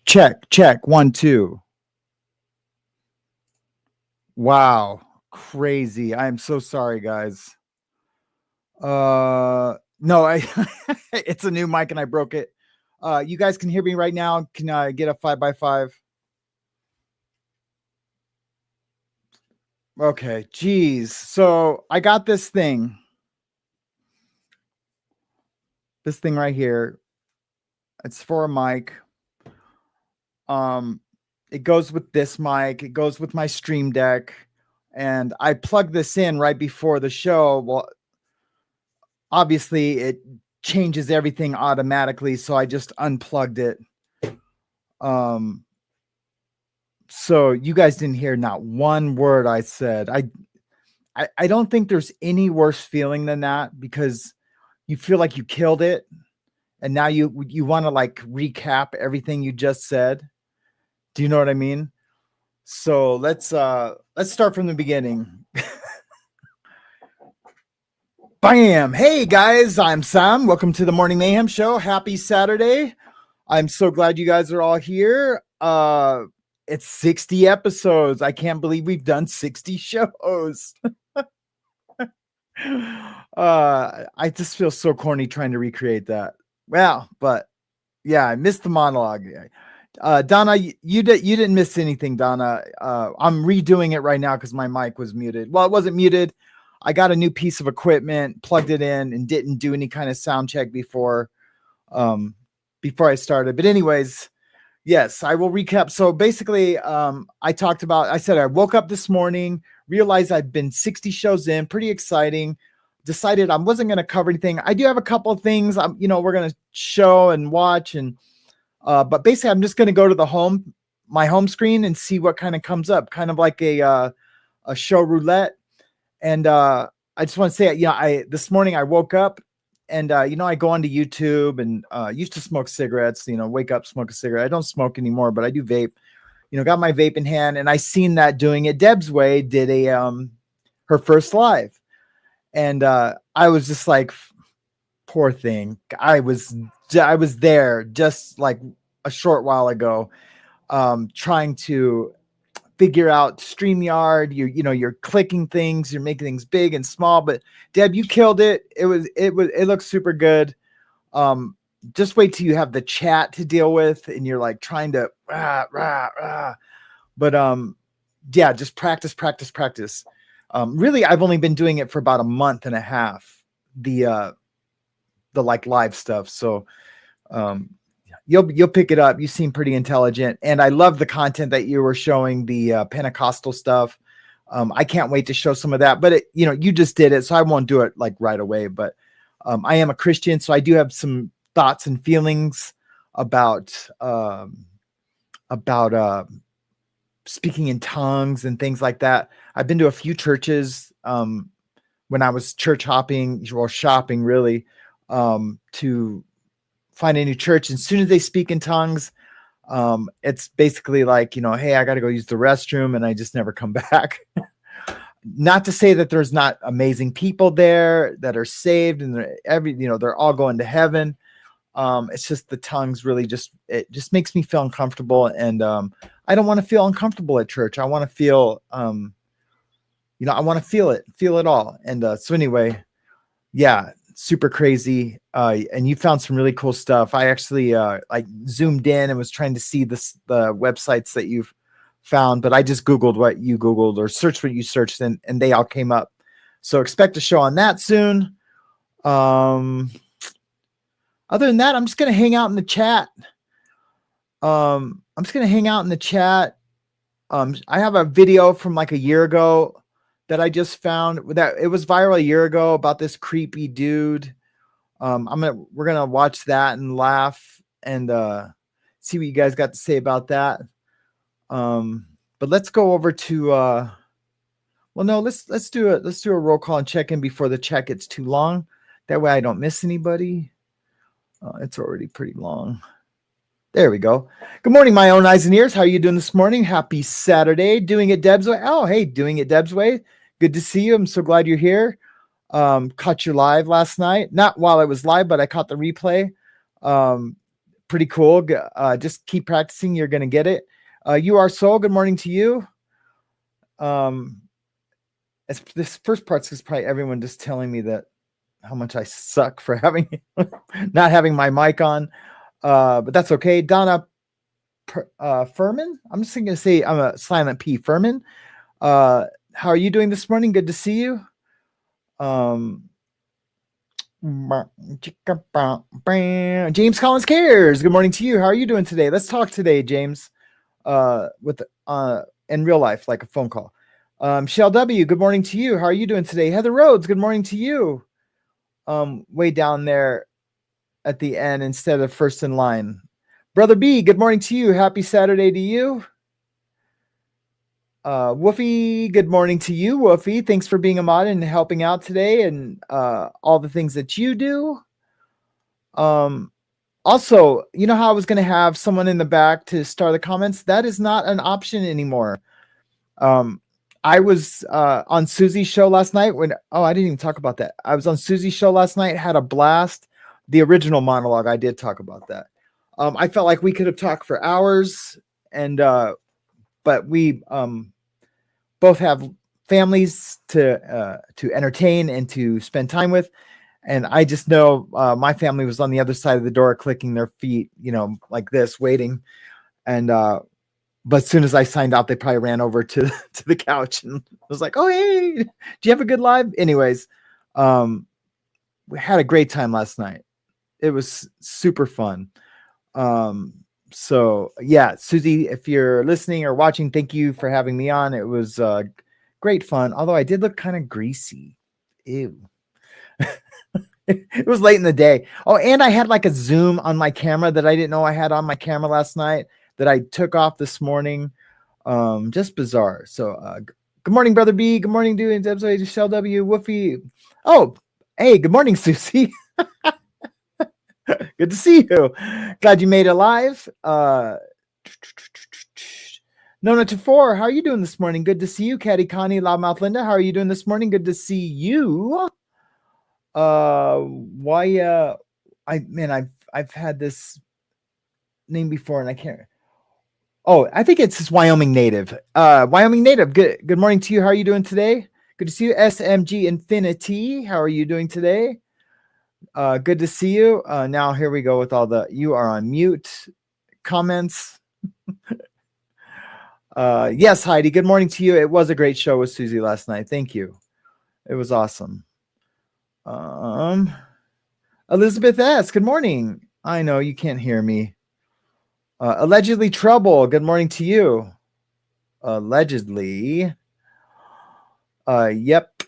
Check, check, 1, 2. Wow, crazy. I'm so sorry, guys. No, I it's a new mic and I broke it. You guys can hear me right now. Can I get a 5x5? Okay, geez. So I got this thing right here. It's for a mic. It goes with this mic. It goes with my Stream Deck, and I plugged this in right before the show. Well, obviously it changes everything automatically, so I just unplugged it. So you guys didn't hear not one word I said. I don't think there's any worse feeling than that, because you feel like you killed it, and now you want to like recap everything you just said. Do you know what I mean? So let's start from the beginning. Bam! Hey guys, I'm Sam. Welcome to the Morning Mayhem Show. Happy Saturday. I'm so glad you guys are all here. It's 60 episodes. I can't believe we've done 60 shows. I just feel so corny trying to recreate that. Well, but yeah, I missed the monologue. Donna, you didn't miss anything, Donna. I'm redoing it right now because my mic was muted. Well, it wasn't muted. I got a new piece of equipment, plugged it in, and didn't do any kind of sound check before I started. But anyways, yes, I will recap. So basically, I said I woke up this morning, realized I've been 60 shows in, pretty exciting. Decided I wasn't going to cover anything. I do have a couple of things we're going to show and watch, and but basically I'm just going to go to my home screen and see what kind of comes up, kind of like a show roulette. And I just want to say, this morning I woke up and, I go onto YouTube and used to smoke cigarettes, wake up, smoke a cigarette. I don't smoke anymore, but I do vape, got my vape in hand, and I seen that doing it. Deb's Way did her first live. And I was just like, poor thing. I was there just like a short while ago, trying to figure out StreamYard. You're clicking things, you're making things big and small, but Deb, you killed it. It looks super good. Just wait till you have the chat to deal with and you're like trying to but yeah, just practice. Really, I've only been doing it for about a month and a half, the like live stuff. So you'll pick it up. You seem pretty intelligent, and I love the content that you were showing, the Pentecostal stuff. I can't wait to show some of that, but you just did it, so I won't do it like right away. But I am a Christian, so I do have some thoughts and feelings about speaking in tongues and things like that. I've been to a few churches when I was church hopping or shopping, really, to find a new church. And as soon as they speak in tongues, it's basically like, hey, I got to go use the restroom, and I just never come back. Not to say that there's not amazing people there that are saved and they're all going to heaven. It's just the tongues really it just makes me feel uncomfortable. And I don't want to feel uncomfortable at church. I want to feel, I want to feel it all. And so anyway, yeah, super crazy. And you found some really cool stuff. I actually like zoomed in and was trying to see the websites that you've found, but I just Googled what you Googled or searched what you searched, and they all came up. So expect a show on that soon. Other than that, I'm just going to hang out in the chat. I have a video from like a year ago that I just found that it was viral a year ago about this creepy dude. We're going to watch that and laugh and see what you guys got to say about that. But let's go over to let's do a roll call and check in before the chat gets too long. That way I don't miss anybody. It's already pretty long. There we go. Good morning, my own eyes and ears. How are you doing this morning? Happy Saturday. Doing it Deb's Way. Oh, hey, doing it Deb's Way. Good to see you. I'm so glad you're here. Caught you live last night. Not while I was live, but I caught the replay. pretty cool. Just keep practicing. You're going to get it. You are soul. Good morning to you. This first part's is probably everyone just telling me that how much I suck for having not having my mic on. But that's okay. Donna Furman. I'm just going to say I'm a silent P. Furman. How are you doing this morning? Good to see you. James Collins cares. Good morning to you. How are you doing today? Let's talk today, James. With in real life, like a phone call. Shell W. Good morning to you. How are you doing today? Heather Rhodes. Good morning to you. Way down there at the end instead of first in line. Brother B. Good morning to you. Happy Saturday to you. Woofy, good morning to you, Woofy. Thanks for being a mod and helping out today and all the things that you do. Also, you know how I was going to have someone in the back to start the comments? That is not an option anymore. I was on Susie's show last night I didn't even talk about that. I was on Susie's show last night, had a blast. The original monologue, I did talk about that. I felt like we could have talked for hours and but we both have families to entertain and to spend time with. And I just know my family was on the other side of the door, clicking their feet, like this, waiting. And but as soon as I signed out, they probably ran over to the couch and was like, "Oh, hey, do you have a good live?" Anyways, we had a great time last night. It was super fun. So yeah, Susie, if you're listening or watching, thank you for having me on. It was great fun. Although I did look kind of greasy. Ew. It was late in the day. Oh, and I had like a zoom on my camera that I didn't know I had on my camera last night that I took off this morning. Just bizarre. So good morning, Brother B. Good morning, dude. Shell W. Woofy. Oh, hey, good morning, Susie. Good to see you. Glad you made it live. Nona to 4. How are you doing this morning? Good to see you. Caddy Connie, Loudmouth Linda. How are you doing this morning? Good to see you. I've had this name before and I can't. Oh, I think it's Wyoming native. Wyoming native. Good morning to you. How are you doing today? Good to see you. SMG Infinity. How are you doing today? Good to see you. Now here we go with all the you are on mute comments. Yes, Heidi. Good morning to you. It was a great show with Susie last night. Thank you. It was awesome. Elizabeth S. Good morning. I know you can't hear me. Allegedly Trouble. Good morning to you. Allegedly. Yep.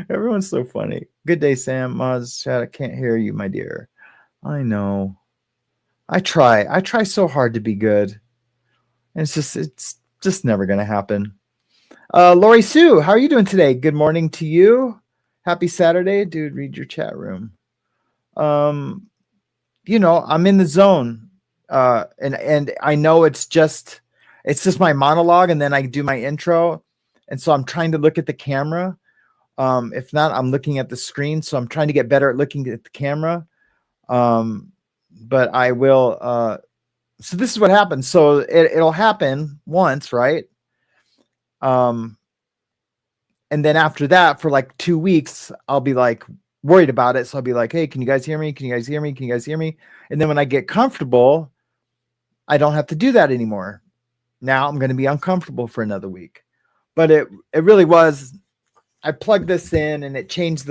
Everyone's so funny. Good day, Sam. Maz, chat. I can't hear you, my dear. I know. I try so hard to be good. And it's just never gonna happen. Lori Sue, how are you doing today? Good morning to you. Happy Saturday. Dude, read your chat room. I'm in the zone. And I know it's just my monologue and then I do my intro. And so I'm trying to look at the camera. If not, I'm looking at the screen. So I'm trying to get better at looking at the camera. But I will. So this is what happens. So it'll happen once, right? And then after that, for like 2 weeks, I'll be like worried about it. So I'll be like, "Hey, can you guys hear me? Can you guys hear me? Can you guys hear me?" And then when I get comfortable, I don't have to do that anymore. Now I'm going to be uncomfortable for another week. But it really was. I plugged this in and it changed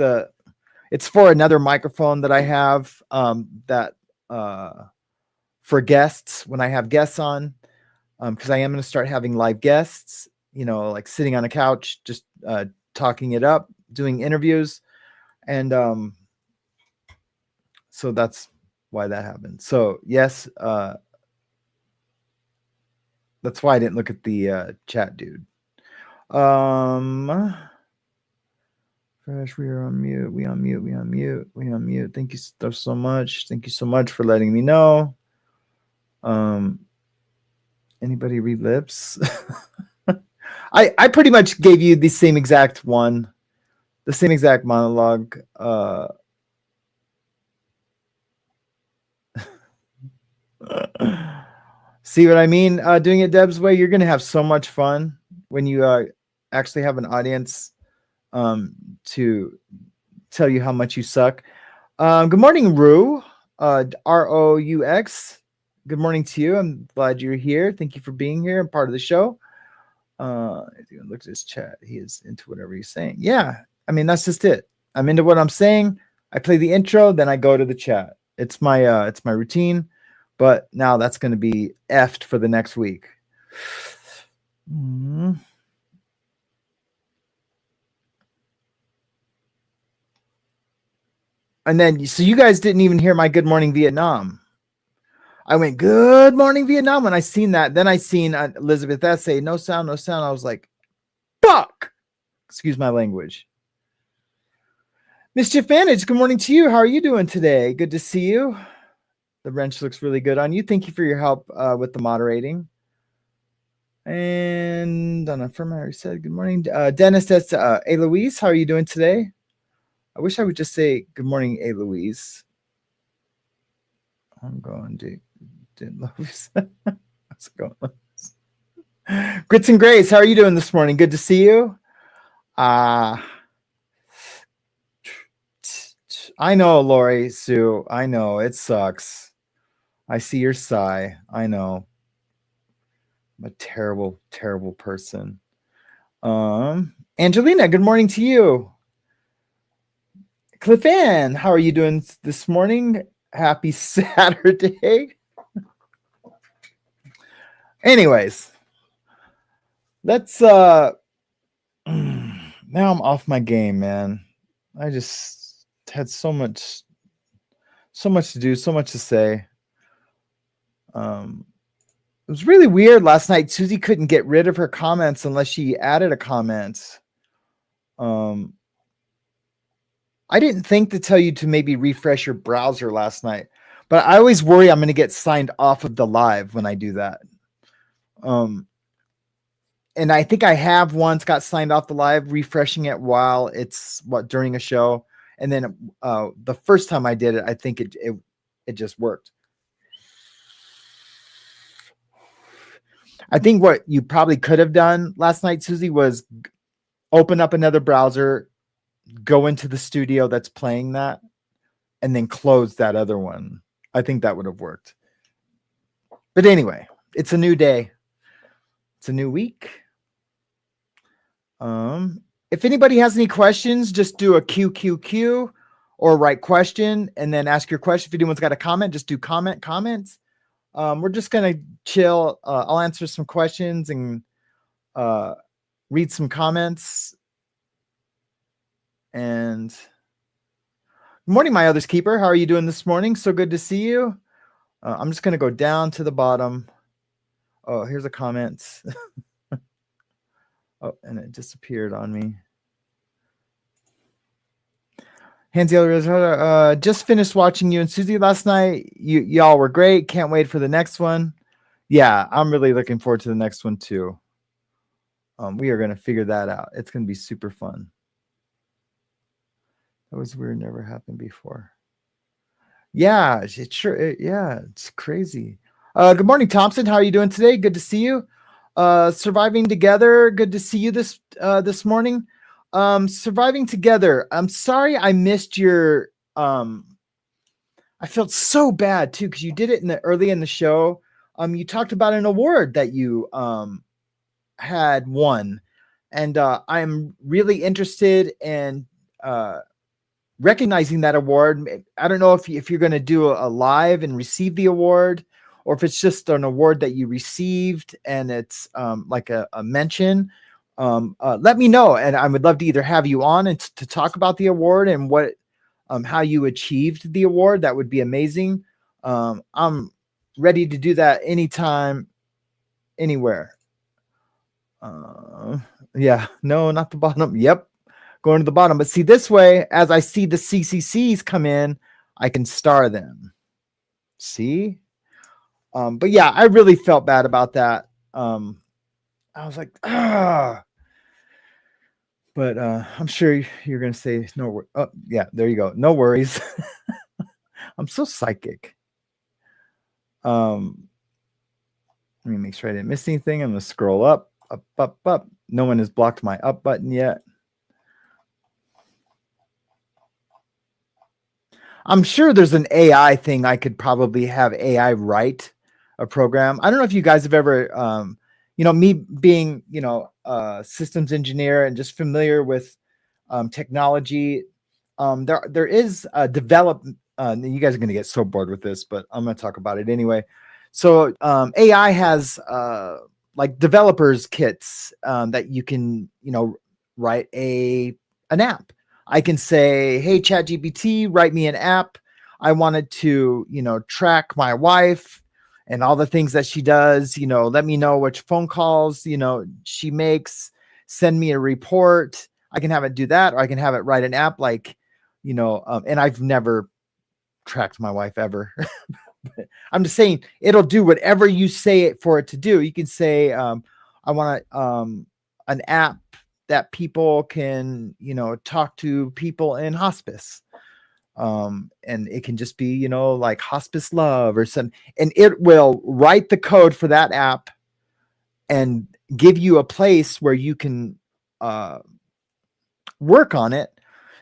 it's for another microphone that I have for guests when I have guests on, because I am going to start having live guests, like sitting on a couch, just talking it up, doing interviews. And so that's why that happened. So yes, that's why I didn't look at the chat, dude. Fresh, we are on mute. We on mute. We on mute. We on mute. Thank you so much. Thank you so much for letting me know. Anybody read lips? I pretty much gave you the same exact one, the same exact monologue. See what I mean? Doing it Deb's way, you're gonna have so much fun when you actually have an audience to tell you how much you suck. Good morning, Rue. Roux. Good morning to you. I'm glad you're here. Thank you for being here and part of the show. If you look at his chat, he is into whatever he's saying. Yeah, I mean that's just it. I'm into what I'm saying. I play the intro, then I go to the chat. It's my routine. But now that's going to be effed for the next week. Mm-hmm. And then, so you guys didn't even hear my Good Morning Vietnam. I went, Good Morning Vietnam when I seen that. Then I seen Elizabeth S. say, no sound, no sound. I was like, fuck. Excuse my language. Mischief Manage, good morning to you. How are you doing today? Good to see you. The wrench looks really good on you. Thank you for your help with the moderating. And Donna Firma said, good morning. Dennis, that's Eloise. How are you doing today? I wish I would just say, good morning, Eloise. I'm going to how's it going? Grits and Grace, how are you doing this morning? Good to see you. I know, Lori Sue. I know it sucks. I see your sigh. I know. I'm a terrible, terrible person. Angelina, good morning to you. Cliff Ann, how are you doing this morning? Happy Saturday. Anyways, let's now I'm off my game, man. I just had so much to do, so much to say. It was really weird last night. Susie couldn't get rid of her comments unless she added a comment. I didn't think to tell you to maybe refresh your browser last night, but I always worry I'm going to get signed off of the live when I do that. And I think I have once got signed off the live refreshing it while it's during a show. And then the first time I did it, I think it just worked. I think what you probably could have done last night, Susie, was open up another browser, go into the studio that's playing that, and then close that other one. I think that would have worked. But anyway, it's a new day. It's a new week. If anybody has any questions, just do a QQQ or write question and then ask your question. If anyone's got a comment, just do comments. We're just going to chill. I'll answer some questions and read some comments. And good morning, my other's keeper. How are you doing this morning? So good to see you. I'm just going to go down to the bottom. Oh, here's a comment. Oh, and it disappeared on me. Hansy, just finished watching you and Susie last night. Y'all were great. Can't wait for the next one. Yeah, I'm really looking forward to the next one too. We are going to figure that out. It's going to be super fun. That was weird. Never happened before. Yeah, it's crazy. Good morning, Thompson. How are you doing today? Good to see you. Surviving Together. Good to see you this morning. Surviving Together. I'm sorry I missed your I felt so bad too because you did it early in the show. You talked about an award that you had won, and I'm really interested in recognizing that award. I don't know if you're going to do a live and receive the award, or if it's just an award that you received and it's like a mention. Let me know, and I would love to either have you on and to talk about the award and what how you achieved the award. That would be amazing. I'm ready to do that anytime, anywhere. Yeah, no, not the bottom. Yep, going to the bottom. But see, this way, as I see the CCCs come in, I can star them. See? But yeah, I really felt bad about that. I was like, ah. But I'm sure you're going to say no. Oh, yeah, there you go. No worries. I'm so psychic. Let me make sure I didn't miss anything. I'm going to scroll up, up, up, up. No one has blocked my up button yet. I'm sure there's an AI thing. I could probably have AI write a program. I don't know if you guys have ever, me being, systems engineer and just familiar with technology. There is a development. You guys are going to get so bored with this, but I'm going to talk about it anyway. So AI has like developers kits that you can, write an app. I can say, hey, ChatGPT, write me an app. I wanted to, track my wife and all the things that she does, let me know which phone calls, she makes, send me a report. I can have it do that, or I can have it write an app like, and I've never tracked my wife ever. I'm just saying it'll do whatever you say it for it to do. You can say, I want an app that people can, talk to people in hospice. And it can just be, like hospice love or something. And it will write the code for that app and give you a place where you can work on it.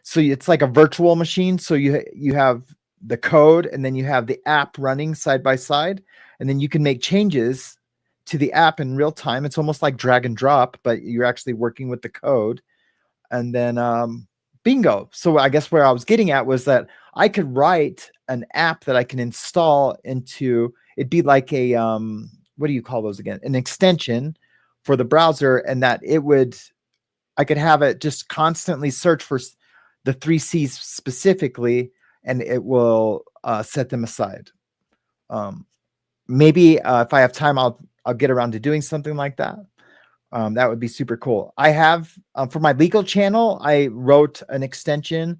So it's like a virtual machine. So you have the code and then you have the app running side by side, and then you can make changes to the app in real time. It's almost like drag and drop, but you're actually working with the code. And then bingo. So I guess where I was getting at was that I could write an app that I can install into, it'd be like a, what do you call those again? An extension for the browser, and that I could have it just constantly search for the 3 C's specifically, and it will set them aside. Maybe if I have time, I'll get around to doing something like that. That would be super cool. I have, for my legal channel, I wrote an extension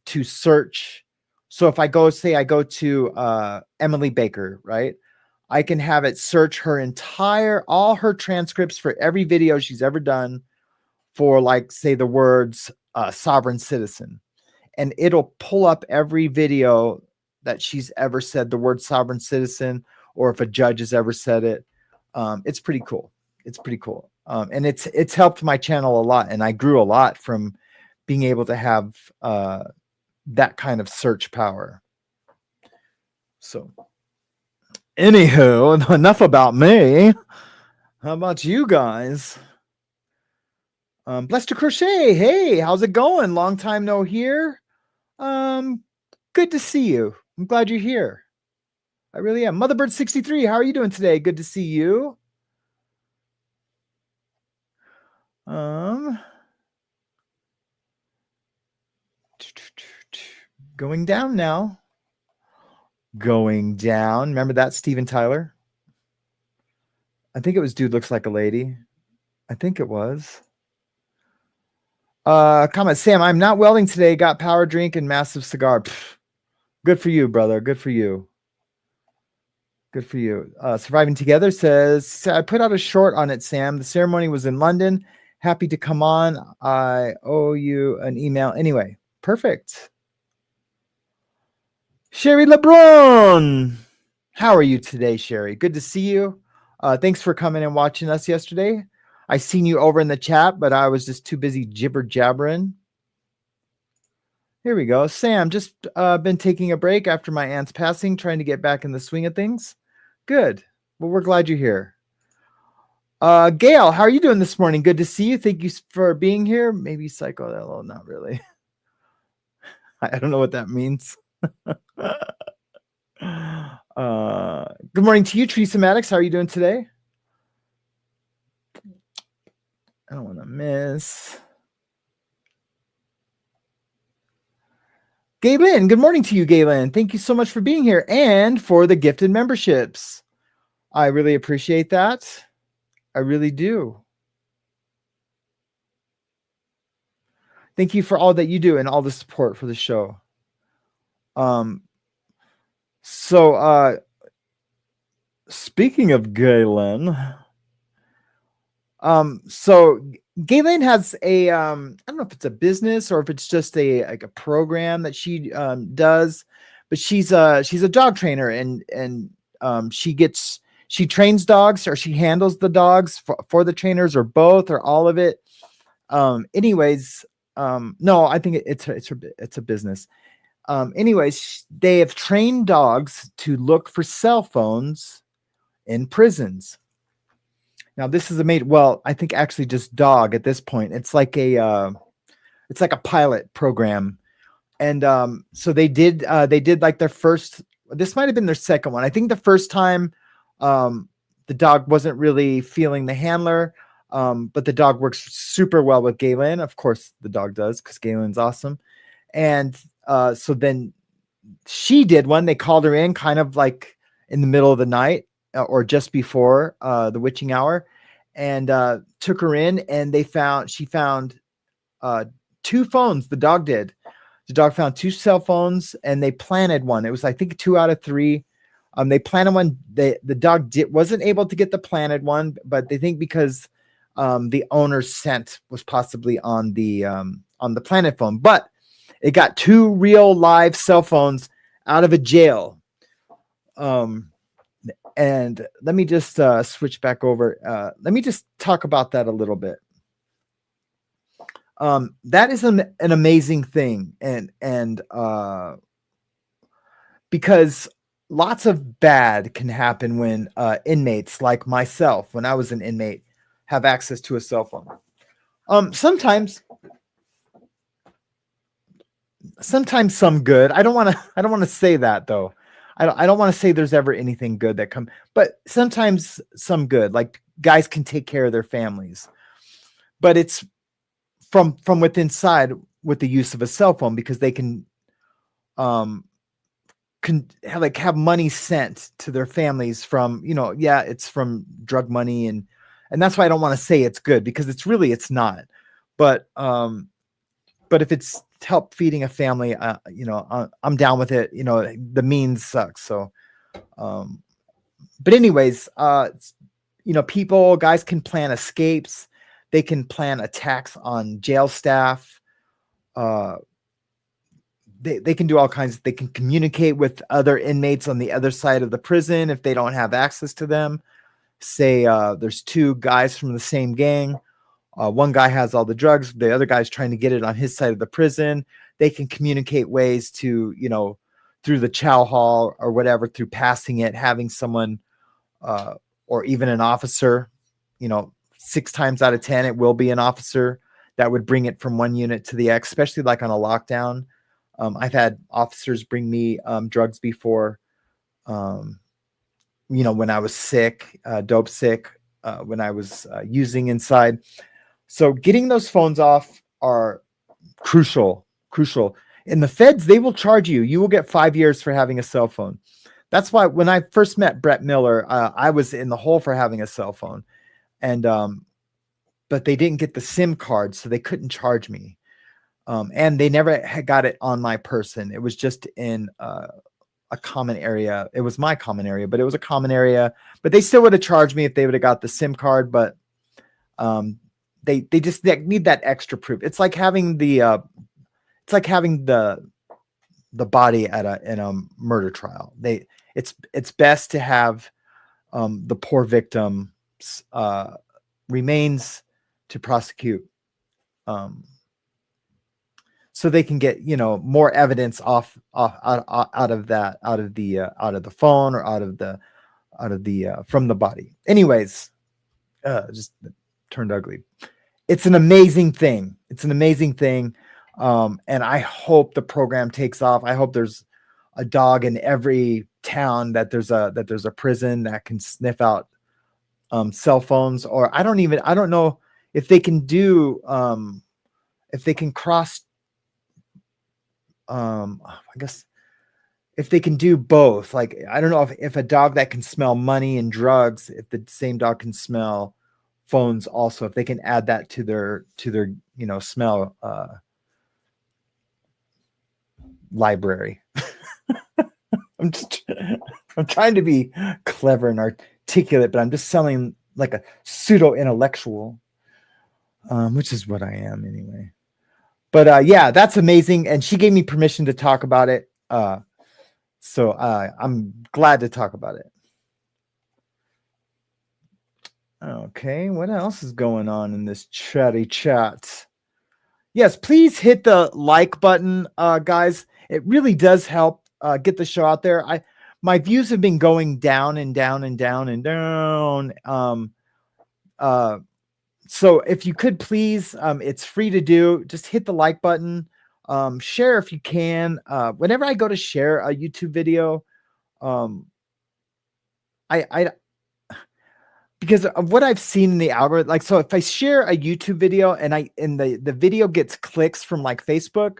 to search. So if I go to Emily Baker, right? I can have it search all her transcripts for every video she's ever done for, like, say the words sovereign citizen. And it'll pull up every video that she's ever said the word sovereign citizen, or if a judge has ever said it. It's pretty cool. It's pretty cool. And it's helped my channel a lot. And I grew a lot from being able to have that kind of search power. So anywho, enough about me. How about you guys? Blessed to Crochet. Hey, how's it going? Long time no hear. Good to see you. I'm glad you're here. I really am. Motherbird 63, how are you doing today? Good to see you. Going down now. Going down. Remember that, Steven Tyler? I think it was Dude Looks Like a Lady. I think it was. Comment, Sam, I'm not welding today. Got power drink and massive cigar. Pfft. Good for you, brother. Good for you. Good for you. Surviving Together says, I put out a short on it, Sam. The ceremony was in London. Happy to come on. I owe you an email. Anyway, perfect. Sherry LeBron. How are you today, Sherry? Good to see you. Thanks for coming and watching us yesterday. I seen you over in the chat, but I was just too busy jibber jabbering. Here we go. Sam, just been taking a break after my aunt's passing, trying to get back in the swing of things. Good. Well, we're glad you're here. Gail, how are you doing this morning? Good to see you. Thank you for being here. Maybe psycho. Well, not really. I don't know what that means. Good morning to you, Teresa Maddox. How are you doing today? I don't want to miss. Gaylin, good morning to you, Gaylin. Thank you so much for being here and for the gifted memberships. I really appreciate that. I really do. Thank you for all that you do and all the support for the show. Speaking of Galen, so Galen has a, I don't know if it's a business or if it's just a program that she does, but she's a dog trainer, and she gets she trains dogs, or she handles the dogs for the trainers, or both, or all of it. Anyways, no, I think it's a business. Anyways, they have trained dogs to look for cell phones in prisons. Now, this is I think actually just dog at this point. It's like a pilot program. And so they did like their first, this might've been their second one. I think the first time the dog wasn't really feeling the handler, but the dog works super well with Galen. Of course the dog does, because Galen's awesome. And so then she did one. They called her in kind of like in the middle of the night, or just before the witching hour, and took her in, and she found 2 phones. The dog found 2 cell phones, and they planted one. It was, I think, 2 out of 3. They planted one. The dog wasn't able to get the planted one, but they think because the owner's scent was possibly on the planted phone. But it got 2 real live cell phones out of a jail. And let me just switch back over. Let me just talk about that a little bit. That is an amazing thing. And because lots of bad can happen when inmates like myself, when I was an inmate, have access to a cell phone. Sometimes some good. I don't want to say that, though. I don't want to say there's ever anything good that come, but sometimes some good, like guys can take care of their families, but it's from within inside with the use of a cell phone, because they can have money sent to their families from, it's from drug money. And that's why I don't want to say it's good, because it's not. But if it's help feeding a family, I'm down with it. The means sucks. So, but anyways, guys can plan escapes. They can plan attacks on jail staff. They can do all kinds. They can communicate with other inmates on the other side of the prison if they don't have access to them. Say there's 2 guys from the same gang. One guy has all the drugs. The other guy's trying to get it on his side of the prison. They can communicate ways to, through the chow hall or whatever, through passing it, having someone or even an officer, 6 times out of 10, it will be an officer that would bring it from one unit to the next, especially like on a lockdown. I've had officers bring me drugs before, when I was sick, dope sick, when I was using inside. So getting those phones off are crucial. In the feds, they will charge you. You will get 5 years for having a cell phone. That's why when I first met Brett Miller, I was in the hole for having a cell phone. And but they didn't get the SIM card, so they couldn't charge me. And they never had got it on my person. It was just in a common area. It was my common area, but it was a common area. But they still would have charged me if they would have got the SIM card. But they just need that extra proof. It's like having the body in a murder trial. It's best to have the poor victim's remains to prosecute, so they can get more evidence out of the phone, or out of the from the body. Anyways, just turned ugly. It's an amazing thing. And I hope the program takes off. I hope there's a dog in every town, that there's a prison that can sniff out cell phones. Or I don't know if they can do if they can cross I guess if they can do both. Like, I don't know if a dog that can smell money and drugs, if the same dog can smell phones also, if they can add that to their smell library. I'm trying to be clever and articulate, but I'm just sounding like a pseudo intellectual, which is what I am anyway. But yeah, that's amazing. And she gave me permission to talk about it. So I'm glad to talk about it. Okay, what else is going on in this chatty chat? Yes, please hit the like button, guys. It really does help get the show out there. My views have been going down and down and down and down. So if you could please, it's free to do. Just hit the like button. Share if you can. Whenever I go to share a YouTube video, I because of what I've seen in the algorithm, like, so if I share a YouTube video and the video gets clicks from like Facebook,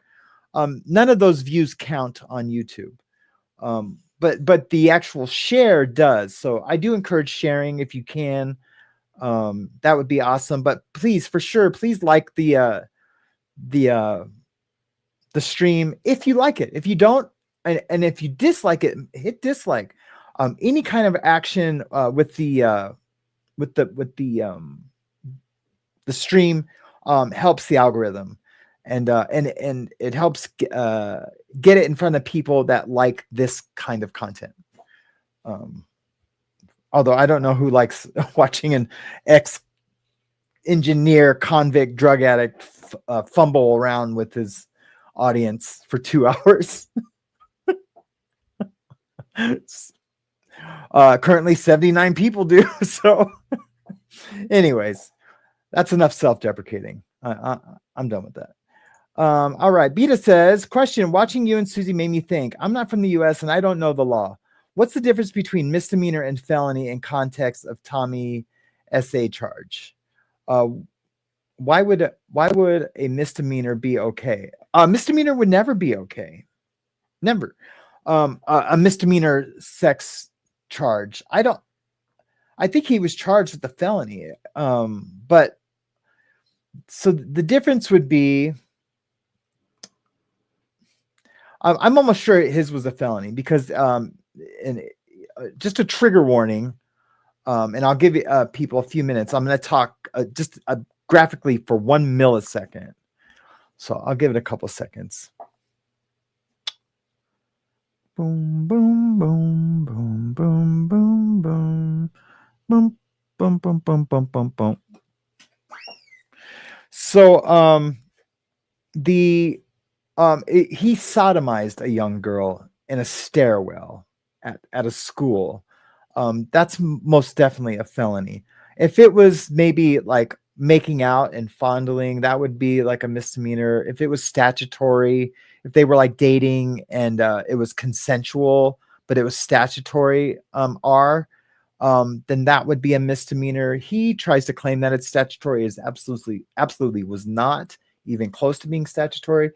none of those views count on YouTube. But the actual share does. So I do encourage sharing if you can. That would be awesome. But please, for sure, please like the stream if you like it. If you don't, and if you dislike it, hit dislike. Any kind of action with the stream helps the algorithm, and it helps get it in front of people that like this kind of content. Although I don't know who likes watching an ex-engineer, convict, drug addict fumble around with his audience for 2 hours. Currently 79 people do. So anyways, that's enough self-deprecating. I'm done with that. All right. Beta says, question, watching you and Susie made me think. I'm not from the US and I don't know the law. What's the difference between misdemeanor and felony in context of Tommy SA charge? Why would a misdemeanor be okay? A misdemeanor would never be okay. Never. A misdemeanor sex charge. I think he was charged with the felony. But so the difference would be, I'm almost sure his was a felony because, and just a trigger warning. And I'll give you people a few minutes. I'm going to talk just graphically for 1 millisecond. So I'll give it a couple seconds. Boom, boom, boom, boom, boom, boom, boom, boom, boom, boom, boom, boom, boom, boom. So he sodomized a young girl in a stairwell at a school. That's most definitely a felony. If it was maybe like making out and fondling, that would be like a misdemeanor. If it was statutory, if they were like dating and it was consensual, but it was statutory then that would be a misdemeanor. He tries to claim that it's statutory. Is absolutely was not even close to being statutory.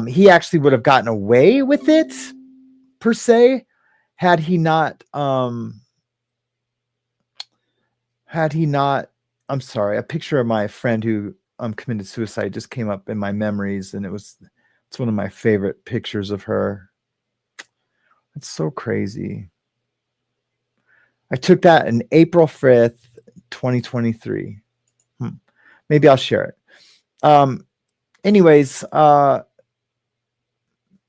He actually would have gotten away with it per se had he not I'm sorry, a picture of my friend who committed suicide just came up in my memories, and it's one of my favorite pictures of her. It's so crazy. I took that in April 5th, 2023. Maybe I'll share it. Anyways,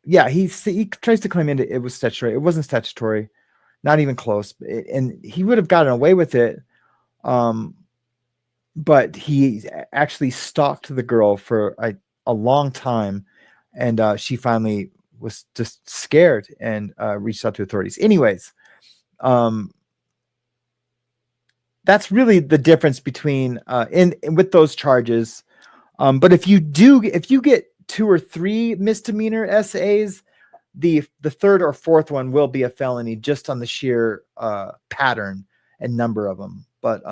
yeah, he tries to claim it was statutory. It wasn't statutory, not even close. And he would have gotten away with it. But he actually stalked the girl for a long time. And she finally was just scared and reached out to authorities. Anyways, that's really the difference between with those charges. But if you get 2 or 3 misdemeanor SAs, the third or fourth one will be a felony just on the sheer pattern and number of them. But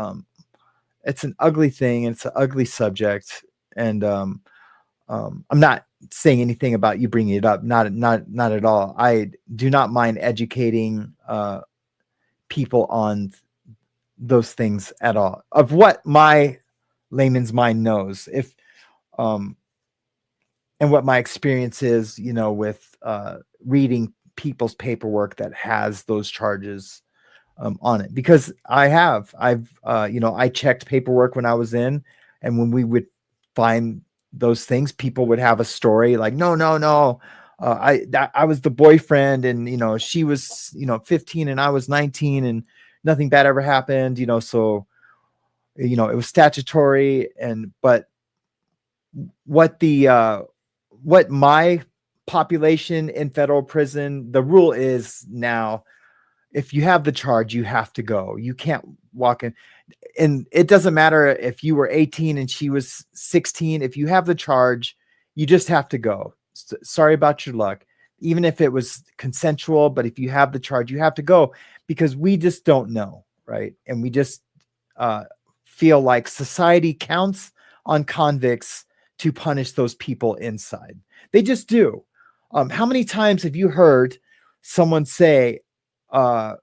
it's an ugly thing. And it's an ugly subject. And I'm not saying anything about you bringing it up. Not at all. I do not mind educating people on those things at all, of what my layman's mind knows. If and what my experience is, with reading people's paperwork that has those charges on it, because I've I checked paperwork when I was in, and when we would find those things, people would have a story like, no, I was the boyfriend, and she was 15 and I was 19 and nothing bad ever happened, so it was statutory, but what my population in federal prison, the rule is now, if you have the charge, you have to go. You can't walk in. And it doesn't matter if you were 18 and she was 16. If you have the charge, you just have to go. Sorry about your luck. Even if it was consensual, but if you have the charge, you have to go, because we just don't know, right? And we just feel like society counts on convicts to punish those people inside. They just do. How many times have you heard someone say, well,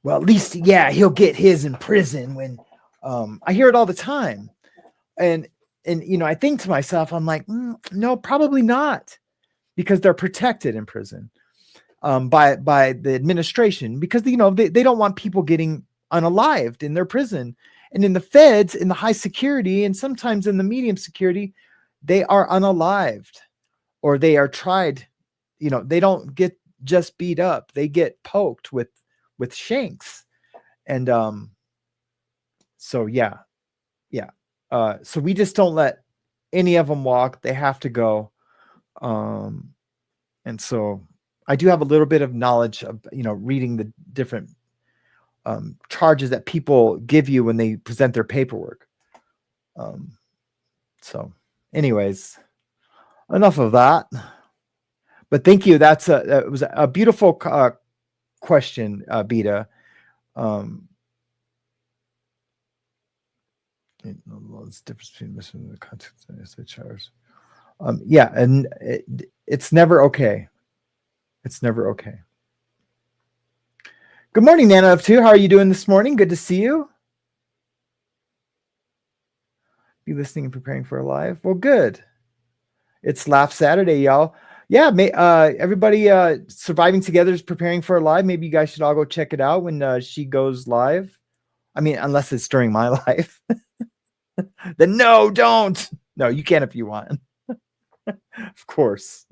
at least, yeah, he'll get his in prison when, I hear it all the time. And, I think to myself, I'm like, no, probably not, because they're protected in prison, by the administration, because, they don't want people getting unalived in their prison. And in the feds, in the high security, and sometimes in the medium security, they are unalived, or they are tried, they don't get just beat up. They get poked with shanks. And so yeah. So we just don't let any of them walk. They have to go. And so I do have a little bit of knowledge of, reading the different charges that people give you when they present their paperwork. So anyways, enough of that. But thank you. It was a beautiful question, Beta. It's difference between missing the context and the charge. Yeah, and it's never okay. It's never okay. Good morning, Nana of Two. How are you doing this morning? Good to see you. Be listening and preparing for a live. Well, good. It's Laugh Saturday, y'all. Yeah, everybody Surviving Together is preparing for a live. Maybe you guys should all go check it out when she goes live. I mean, unless it's during my live. Then no, don't. No, you can if you want. Of course.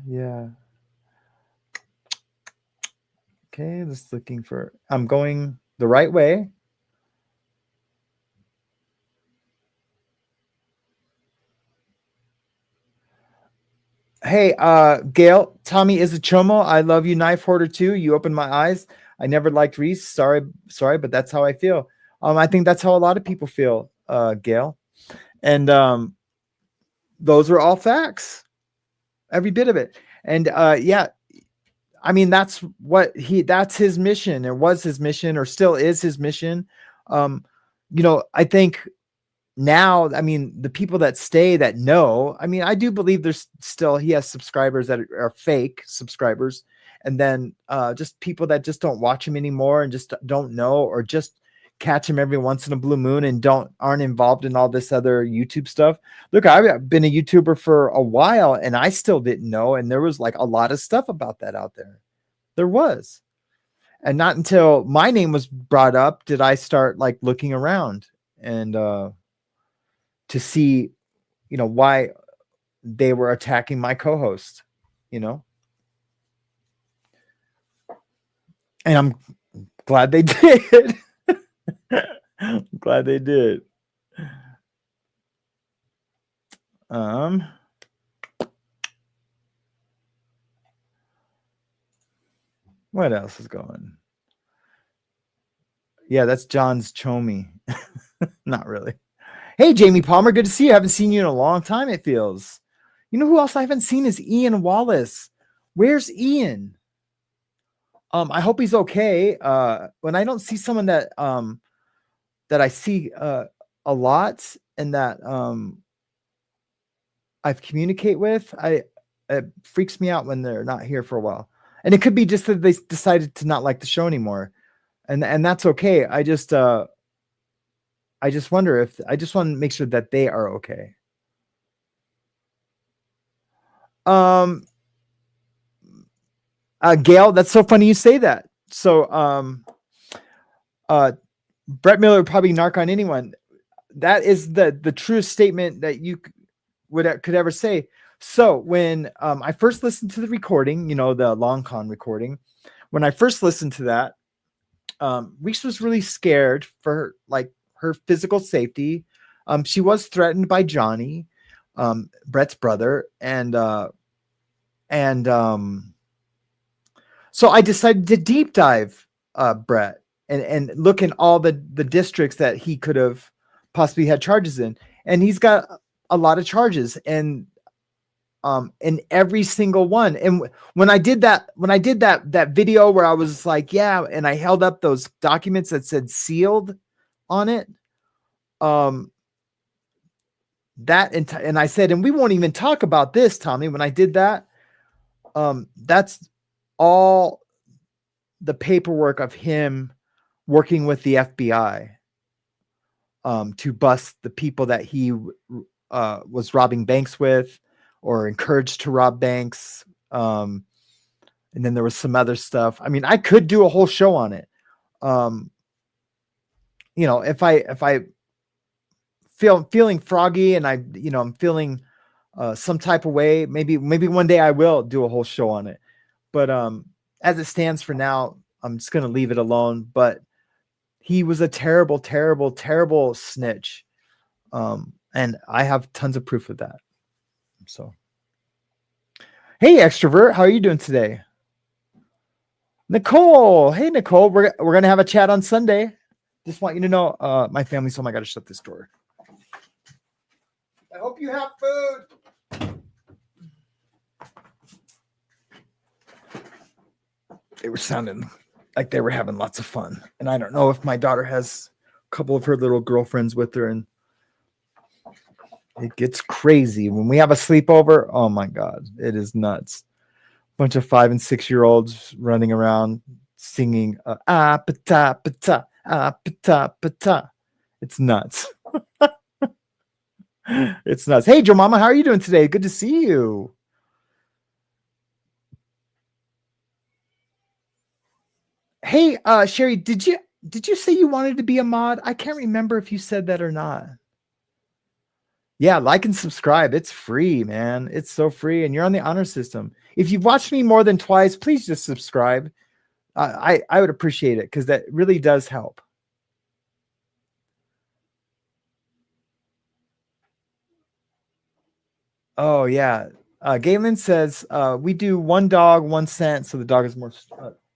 Yeah. Okay, just looking for, I'm going the right way. Hey, Gail, Tommy is a chomo. I love you, Knife Hoarder too. You opened my eyes. I never liked Reese. Sorry, but that's how I feel. I think that's how a lot of people feel, Gail. And those are all facts. Every bit of it. And yeah, I mean, that's his mission, or was his mission, or still is his mission. I think now, I mean, the people that stay that know, I mean, I do believe he has subscribers that are fake subscribers. And then just people that just don't watch him anymore and just don't know, or just catch him every once in a blue moon and aren't involved in all this other YouTube stuff. Look, I've been a YouTuber for a while and I still didn't know. And there was like a lot of stuff about that out there. There was. And not until my name was brought up did I start like looking around and to see, why they were attacking my co-host, And I'm glad they did. I'm glad they did. What else is going? Yeah, that's John's Chomi. Not really. Hey, Jamie Palmer, good to see you. I haven't seen you in a long time, it feels. You know who else I haven't seen is Ian Wallace. Where's Ian? I hope he's okay. When I don't see someone that I see a lot and that I've communicate with, it freaks me out when they're not here for a while. And it could be just that they decided to not like the show anymore. And that's okay. I just wonder if I just want to make sure that they are okay. Gail, that's so funny you say that. So Brett Miller would probably narc on anyone. That is the truest statement that you could ever say. So when I first listened to the recording, the long con recording, when I first listened to that, Reese was really scared for like her physical safety. She was threatened by Johnny, Brett's brother, and so I decided to deep dive Brett and look in all the districts that he could have possibly had charges in, and he's got a lot of charges, and in every single one. And when I did that video where I was like, yeah, and I held up those documents that said sealed on it, and I said, and we won't even talk about this, Tommy. When I did that, that's all the paperwork of him working with the FBI to bust the people that he was robbing banks with or encouraged to rob banks. And then there was some other stuff. I mean, I could do a whole show on it. If I feeling froggy and I'm feeling some type of way, maybe one day I will do a whole show on it. But as it stands for now, I'm just going to leave it alone. But he was a terrible, terrible, terrible snitch. And I have tons of proof of that. So, hey, extrovert, how are you doing today? Nicole. Hey, Nicole, we're going to have a chat on Sunday. Just want you to know, my family's home. I got to shut this door. I hope you have food. They were sounding like they were having lots of fun. And I don't know if my daughter has a couple of her little girlfriends with her, and it gets crazy when we have a sleepover. Oh my God, it is nuts. Bunch of 5 and 6 year olds running around singing pata pata pata pata. It's nuts. It's nuts. Hey, Joe Mama, how are you doing today? Good to see you. Hey, Sherry, did you say you wanted to be a mod? I can't remember if you said that or not. Yeah, like and subscribe. It's free, man. It's so free, and you're on the honor system. If you've watched me more than twice, please just subscribe. I would appreciate it because that really does help. Oh yeah, Galen says we do one dog, 1 cent, so the dog is more.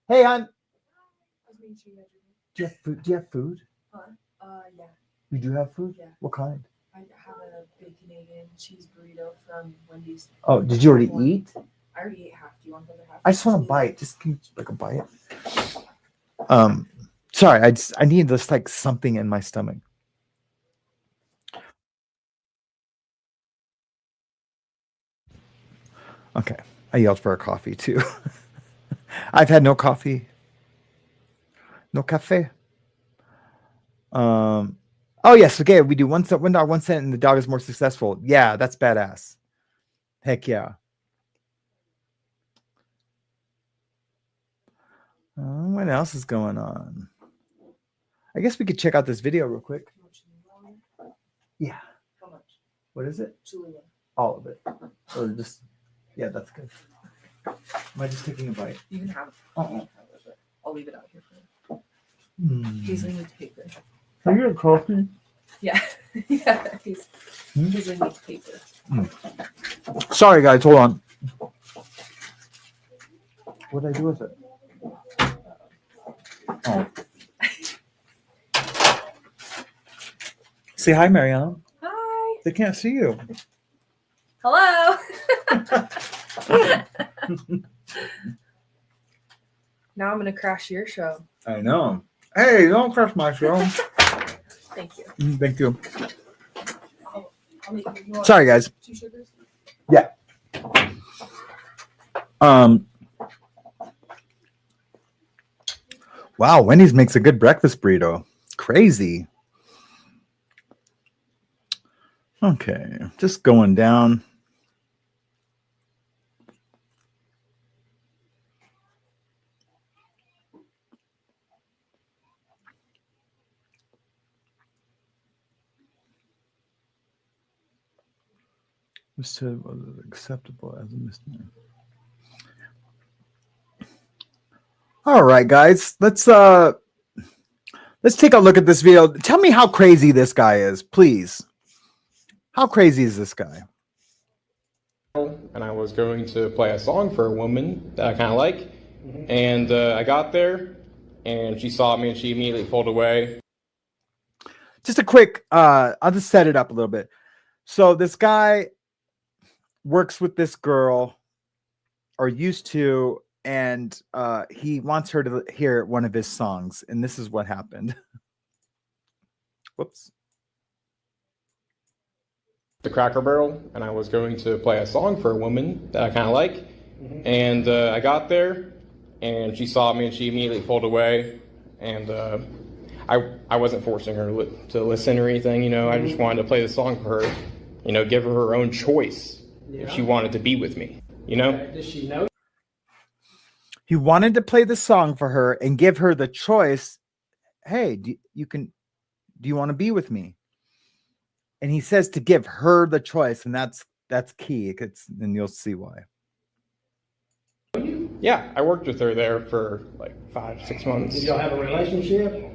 Hey, hon. Do you have food? Do you have food? Yeah. You do have food? Yeah. What kind? I have a big Canadian cheese burrito from Wendy's. Oh, did you already eat? I already ate half. Do you want the other half? I just want to bite. Just can you like a bite? Sorry, I need this like something in my stomach. Okay, I yelled for a coffee too. I've had no coffee, no cafe. Oh yes, okay. We do 1 cent, 1 dog, 1 cent, and the dog is more successful. Yeah, that's badass. Heck yeah. What else is going on? I guess we could check out this video real quick. Yeah. How much? What is it? Julia. All of it. Or just, yeah, that's good. Am I just taking a bite? You can have. I'll leave it out here for you. Paisley needs paper. Can you get coffee? Yeah. Yeah. Paisley needs paper. Sorry, guys. Hold on. What did I do with it? Oh. Say hi, Mariana. Hi. They can't see you. Hello. Now I'm gonna crash your show. I know. Hey, don't crash my show. Thank you. Thank you. I'll make you Sorry, guys. 2 sugars? Yeah. Wow, Wendy's makes a good breakfast burrito. Crazy. Okay, just going down. Was acceptable as a misdemeanor. All right, guys, let's take a look at this video. Tell me how crazy this guy is, please. How crazy is this guy? And I was going to play a song for a woman that I kind of like, and I got there, and she saw me, and she immediately pulled away. Just a quick, I'll just set it up a little bit. So this guy works with this girl, or used to, and he wants her to hear one of his songs, and this is what happened. Whoops. The Cracker Barrel, and I was going to play a song for a woman that I kind of like, and I got there, and she saw me, and she immediately pulled away, and I wasn't forcing her to listen or anything, you know. I just wanted to play the song for her, you know, give her her own choice if she wanted to be with me, you know. Does she know? He wanted to play the song for her and give her the choice. Hey, do you want to be with me? And he says to give her the choice, and that's key. And you'll see why. Yeah, I worked with her there for like 5-6 months. Did y'all have a relationship?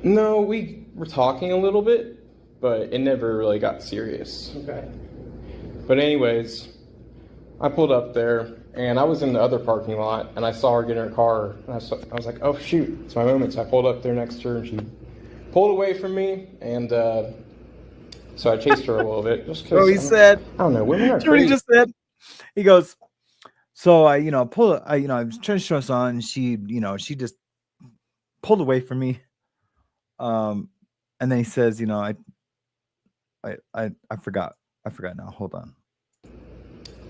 No, we were talking a little bit, but it never really got serious. Okay. But anyways, I pulled up there, and I was in the other parking lot, and I saw her get in her car, and I was like, oh shoot, it's my moment. So I pulled up there next to her, and she pulled away from me, and so I chased her a little bit, just because. Oh, he said, I don't know, women are you know what he crazy. just said? He goes, so I I was trying to show us on, and she just pulled away from me. And then he says, I forgot now. Hold on.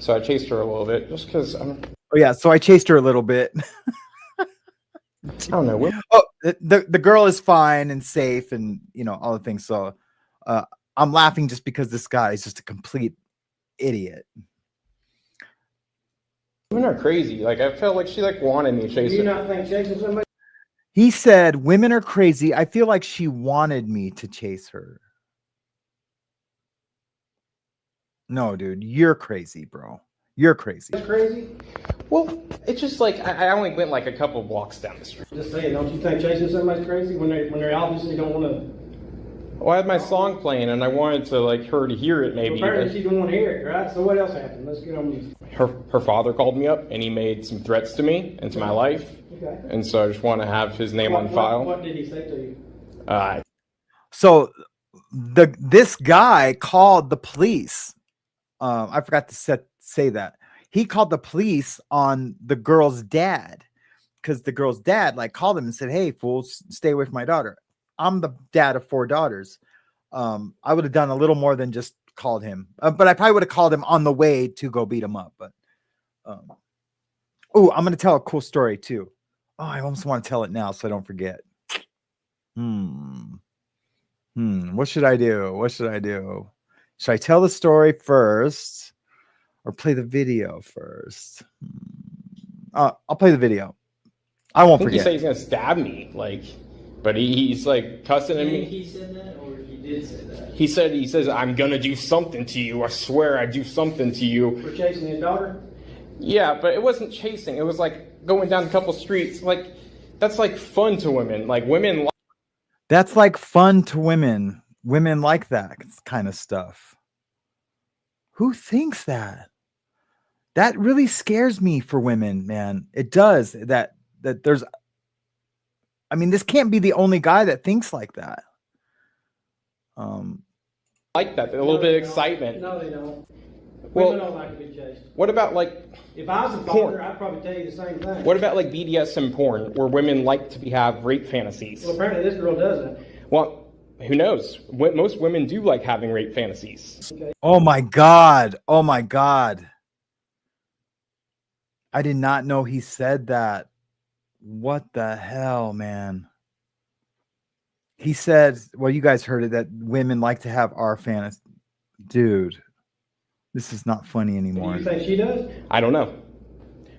So I chased her a little bit, just because Oh yeah, so I chased her a little bit. I don't know. Oh, the girl is fine and safe, and all the things. So I'm laughing just because this guy is just a complete idiot. Women are crazy. Like, I felt like she wanted me to chase Do you her. not think chasing somebody? He said, women are crazy. I feel like she wanted me to chase her. No, dude, you're crazy, bro. You're crazy. That's crazy. Well, it's just like I only went like a couple blocks down the street. Just saying, don't you think chasing somebody's crazy when they obviously don't want to? Well, I had my song playing, and I wanted to her to hear it. Maybe Apparently she didn't want to hear it, right? So what else happened? Let's get on these. her father called me up, and he made some threats to me and to my life. Okay. And so I just want to have his name on file. What did he say to you? So this guy called the police. I forgot to say that. He called the police on the girl's dad, because the girl's dad called him and said, hey, fools, stay away from my daughter. I'm the dad of 4 daughters. I would have done a little more than just called him, but I probably would have called him on the way to go beat him up. But oh, I'm going to tell a cool story too. Oh, I almost want to tell it now so I don't forget. What should I do? Should I tell the story first or play the video first? I'll play the video. I won't I think forget. he said he's gonna stab me, but he's cussing at me. He said that, or he did say that? He says I'm gonna do something to you. I swear I do something to you. For chasing his daughter? Yeah, but it wasn't chasing. It was going down a couple streets. That's fun to women. Women. That's fun to women. Women like that kind of stuff. Who thinks that? That really scares me for women, man. It does. That there's. I mean, this can't be the only guy that thinks like that. Like that, a little bit of excitement. No, they don't. Well, Women don't like to be chased. What about If I was a porn? father, I'd probably tell you the same thing. What about BDSM porn, where women like to have rape fantasies? Well, apparently this girl doesn't. Well, who knows? Most women do like having rape fantasies. Okay. Oh my God. Oh my God. I did not know he said that. What the hell, man? He said, well, you guys heard it, that women like to have our fantasy. Dude, this is not funny anymore. Do you think she does? I don't know.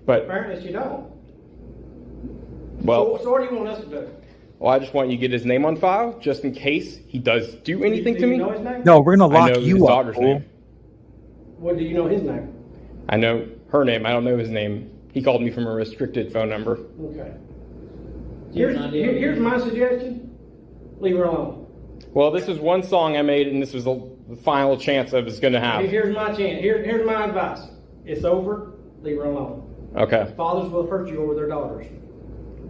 But, Apparently she don't. well, So what do you want us to do? well, I just want you to get his name on file, just in case he does do anything Do to you me. know his name? No, we're going to I lock know his you up. daughter's Fool. name. What do you know his name? I know her name. I don't know his name. He called me from a restricted phone number. Okay. Here's my suggestion. Leave her alone. Well, this was one song I made, and this was the final chance I was going to have. Here's my chance. Here's my advice. It's over. Leave her alone. Okay. Fathers will hurt you over their daughters.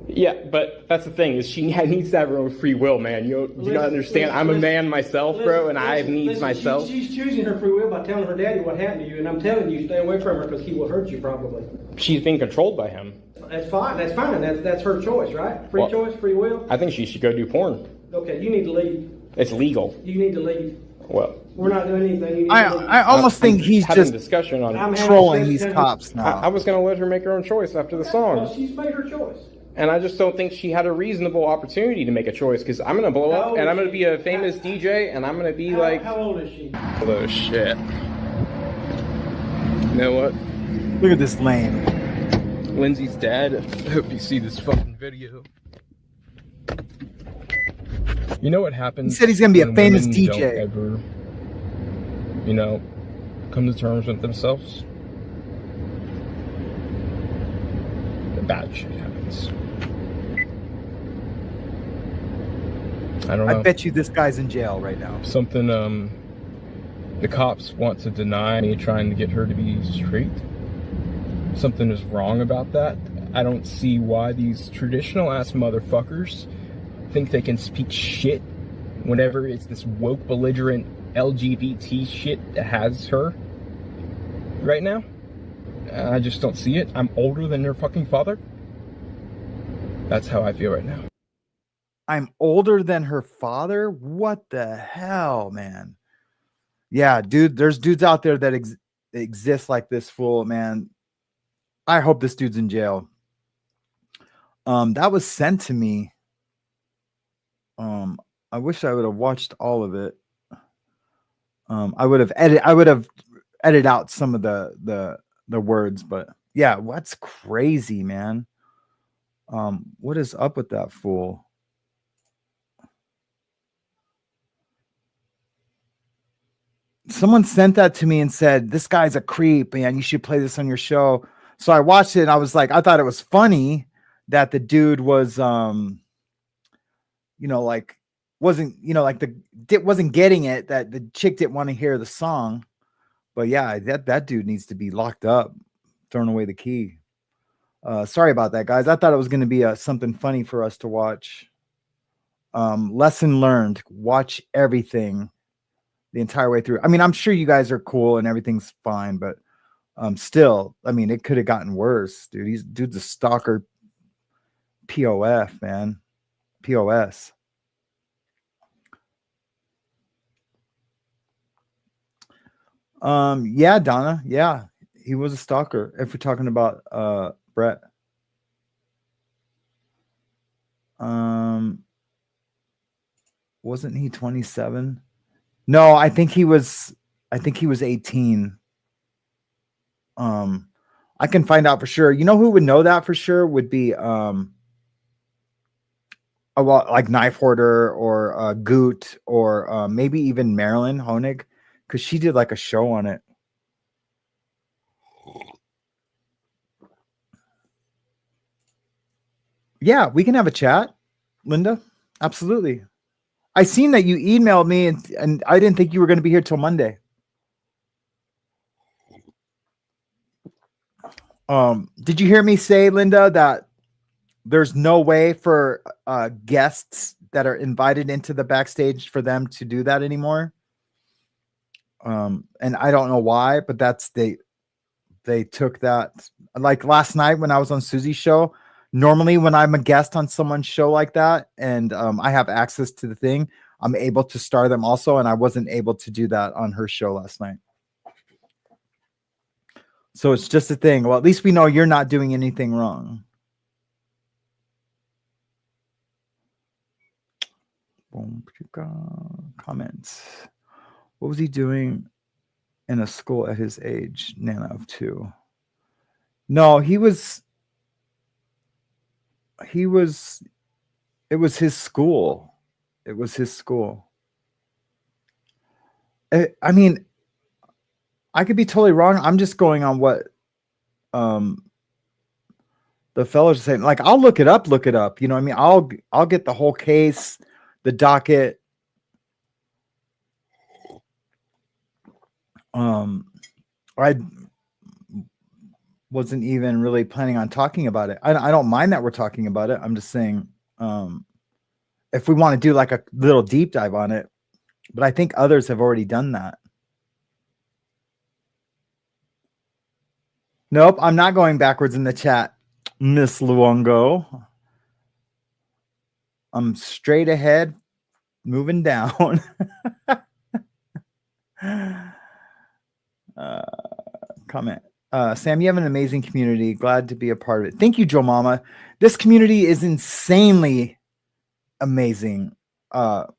Yeah, but that's the thing is she needs to have her own free will, man. You don't understand. I'm a man myself, bro, and I have needs myself. She's choosing her free will by telling her daddy what happened to you, and I'm telling you, stay away from her because he will hurt you probably. She's being controlled by him. That's fine. That's fine. That's her choice, right? Free choice, free will. I think she should go do porn. Okay, you need to leave. It's legal. You need to leave. Well, we're not doing anything. You need to leave. I almost think he's having just discussion on. trolling these cops now. I was going to let her make her own choice after the song. Well, she's made her choice. And I just don't think she had a reasonable opportunity to make a choice because I'm going to blow up and I'm going to be a famous DJ and I'm going to be like. How old is she? Oh, shit. You know what? Look at this lame. Lindsay's dad. I hope you see this fucking video. You know what happens? He said he's going to be a when famous women DJ. don't ever, come to terms with themselves? The bad shit happens. I don't know. I bet you this guy's in jail right now. Something the cops want to deny me trying to get her to be straight. Something is wrong about that. I don't see why these traditional ass motherfuckers think they can speak shit whenever it's this woke belligerent LGBT shit that has her right now. I just don't see it. I'm older than her fucking father. That's how I feel right now. I'm older than her father? What the hell, man? Yeah, dude, there's dudes out there that exist like this fool, man. I hope this dude's in jail. That was sent to me. I wish I would have watched all of it. I would have edited out some of the words, but yeah, what's crazy, man? What is up with that fool? Someone sent that to me and said, this guy's a creep, man. You should play this on your show. So I watched it and I was like, I thought it was funny that the dude was, wasn't getting it, that the chick didn't want to hear the song. But yeah, that dude needs to be locked up, thrown away the key. Sorry about that, guys. I thought it was going to be something funny for us to watch. Lesson learned, watch everything the entire way through. I mean, I'm sure you guys are cool and everything's fine, but still, I mean, it could have gotten worse, dude. Dude's a stalker. POF, man. POS. Yeah, Donna. Yeah, he was a stalker. If we're talking about Brett. Wasn't he 27? No, I think he was 18. I can find out for sure. You know who would know that for sure would be like Knife Hoarder or Goot or maybe even Marilyn Honig, because she did like a show on it. Yeah, we can have a chat, Linda. Absolutely. I seen that you emailed me and I didn't think you were going to be here till Monday. Did you hear me say, Linda, that there's no way for guests that are invited into the backstage for them to do that anymore? And I don't know why, but they took that. Like last night when I was on Susie's show, normally when I'm a guest on someone's show like that and I have access to the thing, I'm able to star them also, and I wasn't able to do that on her show last night. So it's just a thing. Well, at least we know you're not doing anything wrong. Boom, comments. What was he doing in a school at his age? Nana of 2. No, it was his school. It was his school. I mean, I could be totally wrong. I'm just going on what the fellows are saying. Like, I'll look it up. You know what I mean? I'll get the whole case, the docket. I wasn't even really planning on talking about it. I don't mind that we're talking about it. I'm just saying, if we want to do like a little deep dive on it, but I think others have already done that. Nope, I'm not going backwards in the chat, Miss Luongo. I'm straight ahead, moving down. Comment. Sam, you have an amazing community. Glad to be a part of it. Thank you, Joe Mama. This community is insanely amazing. It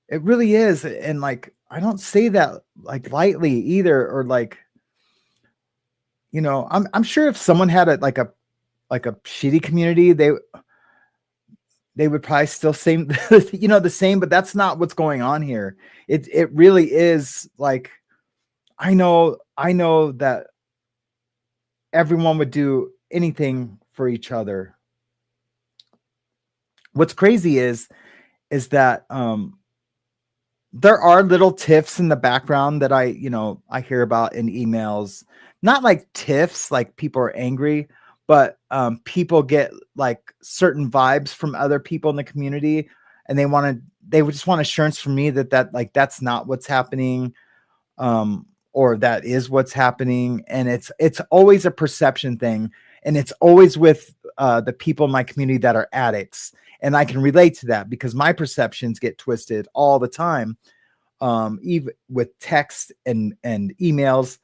really is. And like, I don't say that like lightly either, or like, you know, I'm sure if someone had a shitty community, they would probably still say, you know, the same, but that's not what's going on here. It really is like, I know that everyone would do anything for each other. What's crazy is that there are little tiffs in the background that I hear about in emails. Not like tiffs, like people are angry, but people get like certain vibes from other people in the community, and they would just want assurance from me that like that's not what's happening, or that is what's happening. And it's always a perception thing, and it's always with the people in my community that are addicts, and I can relate to that because my perceptions get twisted all the time, even with text and emails.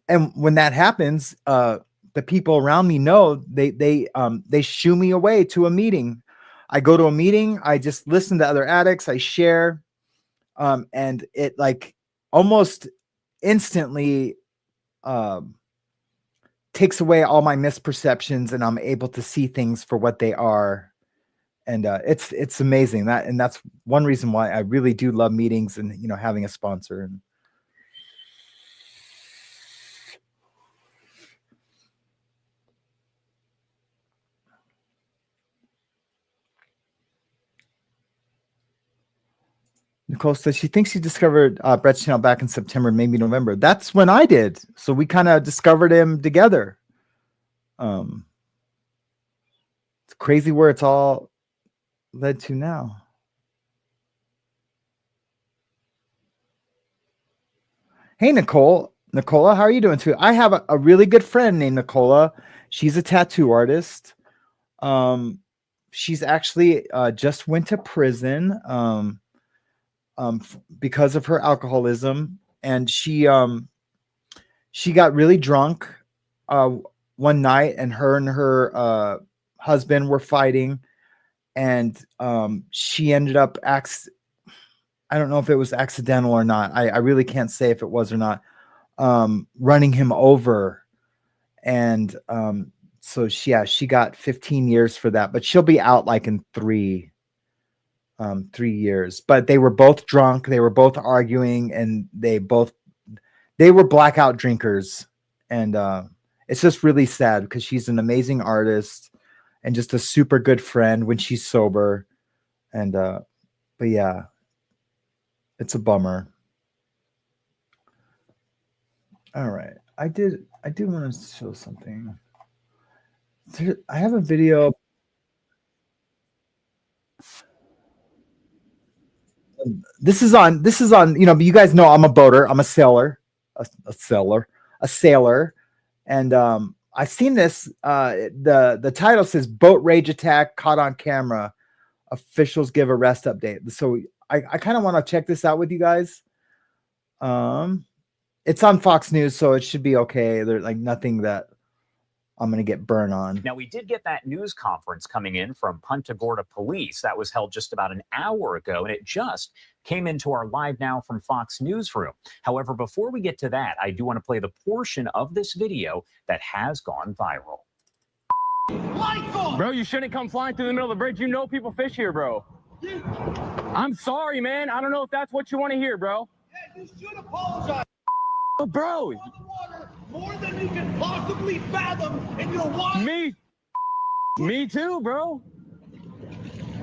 And when that happens, the people around me know they shoo me away to a meeting. I go to a meeting. I just listen to other addicts. I share, and it like almost instantly takes away all my misperceptions, and I'm able to see things for what they are. And it's amazing and that's one reason why I really do love meetings and, you know, having a sponsor. And Nicole says she thinks she discovered Brett's channel back in September, maybe November. That's when I did. So we kind of discovered him together. It's crazy where it's all led to now. Hey, Nicola, how are you doing too? I have a really good friend named Nicola. She's a tattoo artist. She's actually just went to prison because of her alcoholism, and she got really drunk one night, and her husband were fighting, and she ended up I don't know if it was accidental or not. I really can't say if it was or not, running him over. And so she got 15 years for that, but she'll be out like in 3 years. But they were both drunk. They were both arguing, and they were blackout drinkers. And it's just really sad because she's an amazing artist and just a super good friend when she's sober. And but yeah, it's a bummer. All right. I do want to show something. I have a video. This is on, you know, you guys know I'm a boater. I'm a sailor, a sailor. And I seen this, the title says boat rage attack caught on camera. Officials give arrest update. So I kind of want to check this out with you guys. It's on Fox News, so it should be okay. There's like nothing that I'm going to get burned on. Now, we did get that news conference coming in from Punta Gorda Police. That was held just about an hour ago, and it just came into our Live Now from Fox Newsroom. However, before we get to that, I do want to play the portion of this video that has gone viral. Bro, you shouldn't come flying through the middle of the bridge. You know people fish here, bro. I'm sorry, man. I don't know if that's what you want to hear, bro. You should apologize. Bro. More than you can possibly fathom in your wild. Me too, bro.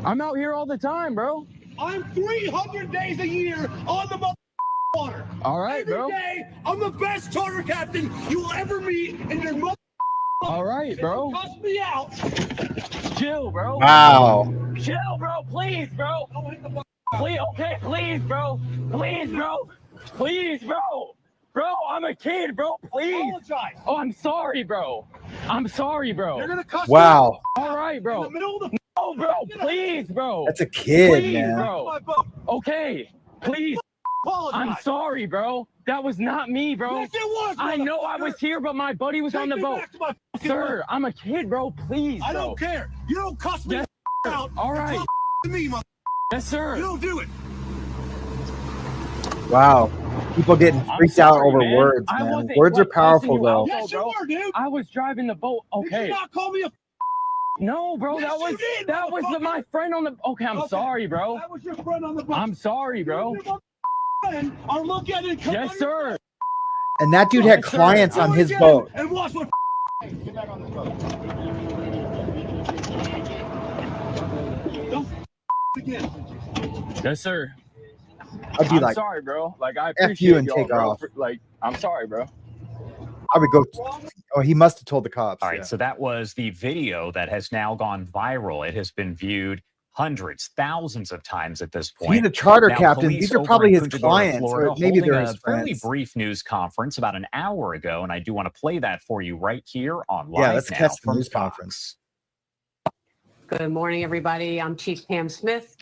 I'm out here all the time, bro. I'm 300 days a year on the water. All right, bro. Every day, I'm the best charter captain you will ever meet in your mother. All right, bro. Cuss me out. Chill, bro. Wow. Chill, bro. Please, bro. Please, okay, please, bro. Please, bro. Please, bro. Bro, I'm a kid, bro. Please. Apologize. Oh, I'm sorry, bro. I'm sorry, bro. You're gonna cuss Wow. me out. All right, bro. In the middle of the No, bro. Please, bro. That's a kid, Please, man. bro. my boat. Okay. Please. Apologize. I'm sorry, bro. That was not me, bro. Yes, it was. I know I was here, but my buddy was on the boat. Back to my Sir, I'm a kid, bro. Please, bro. I don't care. You don't cuss me Yes, out. All right. Talk to me, mother. Yes, sir. You don't do it. Wow. People getting I'm freaked out sorry, over man. words, I man. wasn't, Words are cussing powerful, you though. out, Yes, bro. you were, dude. I was driving the boat. Did Okay. you not call me a No, bro. Yes, that you was did, that was motherfucker. my friend on the. Okay, I'm Okay. sorry, bro. That was your friend on the boat. I'm sorry, bro. I'll look at it. Yes, sir. And that dude had Yes, sir. clients on Look his at boat. it And watch what. Get back on this boat. Don't again. Yes, sir. I'd be I'm like, sorry, bro. Like I F appreciate you and y'all, take bro. off. Like I'm sorry, bro. I would go. Oh, he must have told the cops. All right, yeah. so that was the video that has now gone viral. It has been viewed hundreds, thousands of times at this point. He's a charter Now, captain. police These are over probably in his Punta Gorda, clients, Florida, or maybe they're holding his a fairly friends. brief news conference about an hour ago, and I do want to play that for you right here on Live Yeah, let's Now catch the from news Fox. conference. Good morning, everybody. I'm Chief Pam Smith,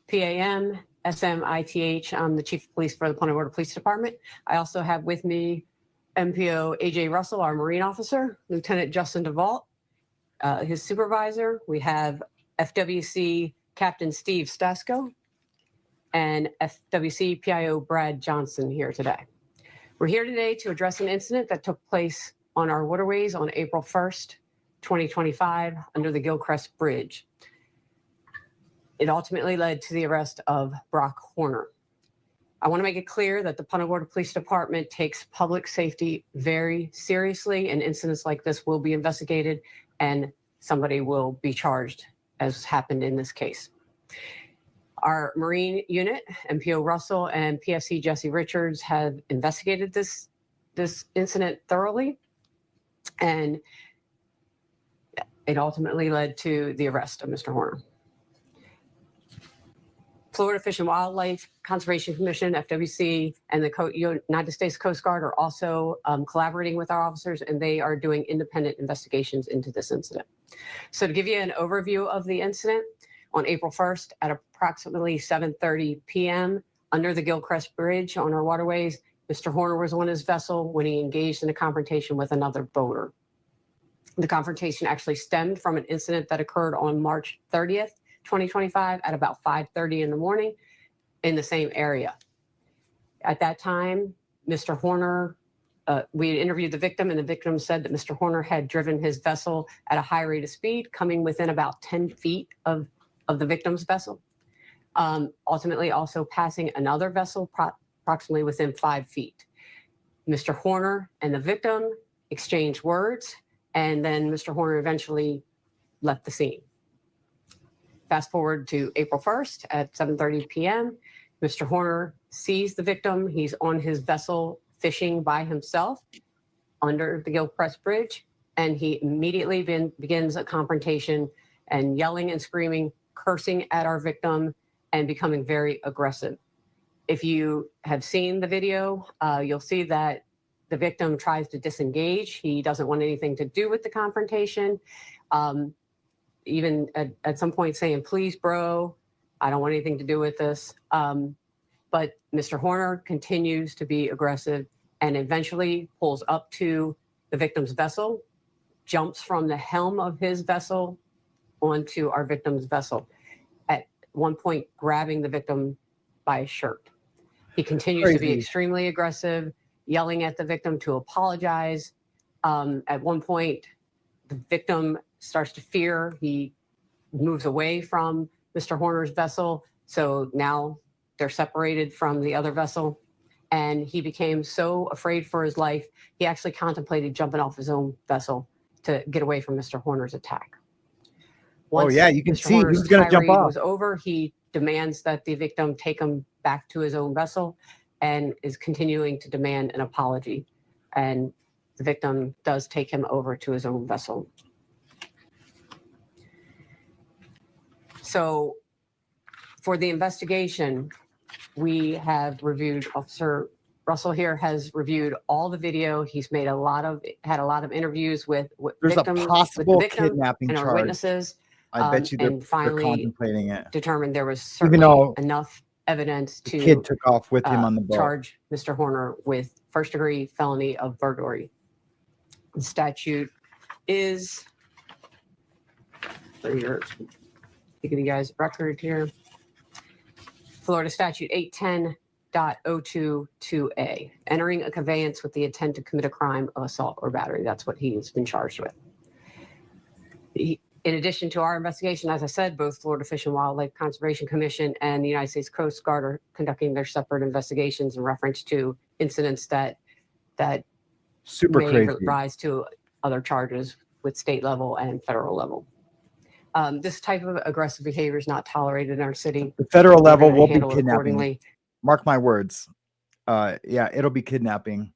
PAM, SMITH. I'm the Chief of Police for the Punta Gorda Police Department. I also have with me MPO AJ Russell, our Marine officer, Lieutenant Justin DeVault, his supervisor. We have FWC Captain Steve Stasko and FWC PIO Brad Johnson here today. We're here today to address an incident that took place on our waterways on April 1st, 2025, under the Gilcrest Bridge. It ultimately led to the arrest of Brock Horner. I want to make it clear that the Punta Gorda Police Department takes public safety very seriously, and incidents like this will be investigated and somebody will be charged, as happened in this case. Our Marine unit, MPO Russell and PFC Jesse Richards, have investigated this incident thoroughly, and it ultimately led to the arrest of Mr. Horner. Florida Fish and Wildlife Conservation Commission, FWC, and the United States Coast Guard are also collaborating with our officers, and they are doing independent investigations into this incident. So to give you an overview of the incident, on April 1st at approximately 7:30 p.m. under the Gilcrest Bridge on our waterways, Mr. Horner was on his vessel when he engaged in a confrontation with another boater. The confrontation actually stemmed from an incident that occurred on March 30th, 2025 at about 5:30 in the morning in the same area. At that time, Mr. Horner, we had interviewed the victim, and the victim said that Mr. Horner had driven his vessel at a high rate of speed, coming within about 10 feet of the victim's vessel, ultimately also passing another vessel approximately within 5 feet. Mr. Horner and the victim exchanged words, and then Mr. Horner eventually left the scene. Fast forward to April 1st at 7:30 p.m. Mr. Horner sees the victim. He's on his vessel fishing by himself under the Gilcrest Bridge, and he immediately begins a confrontation and yelling and screaming, cursing at our victim, and becoming very aggressive. If you have seen the video, you'll see that the victim tries to disengage. He doesn't want anything to do with the confrontation. Even at some point saying, please, bro, I don't want anything to do with this. But Mr. Horner continues to be aggressive and eventually pulls up to the victim's vessel, jumps from the helm of his vessel onto our victim's vessel, at one point grabbing the victim by his shirt. He continues to be extremely aggressive, yelling at the victim to apologize. At one point, the victim starts to fear. He moves away from Mr. Horner's vessel. So now they're separated from the other vessel. And he became so afraid for his life, he actually contemplated jumping off his own vessel to get away from Mr. Horner's attack. Once yeah, you can Mr. see Horner's who's going to jump tirade off. was over, he demands that the victim take him back to his own vessel and is continuing to demand an apology. And the victim does take him over to his own vessel. So for the investigation, we have reviewed, Officer Russell here has reviewed all the video. He's made had a lot of interviews with There's victims, a possible with the victim kidnapping and our charge. witnesses. I bet you they're and finally contemplating it. determined there was Even certainly though enough evidence the to kid took off with him on the boat. charge Mr. Horner with first-degree felony of burglary. The statute is, for your, to give you guys a record here, Florida Statute 810.022A, entering a conveyance with the intent to commit a crime of assault or battery. That's what he's been charged with. In addition to our investigation, as I said, both Florida Fish and Wildlife Conservation Commission and the United States Coast Guard are conducting their separate investigations in reference to incidents that Super may crazy. rise to other charges with state level and federal level. This type of aggressive behavior is not tolerated in our city. The federal We're level gonna will be handle it kidnapping. accordingly. Mark my words. Yeah, it'll be kidnapping.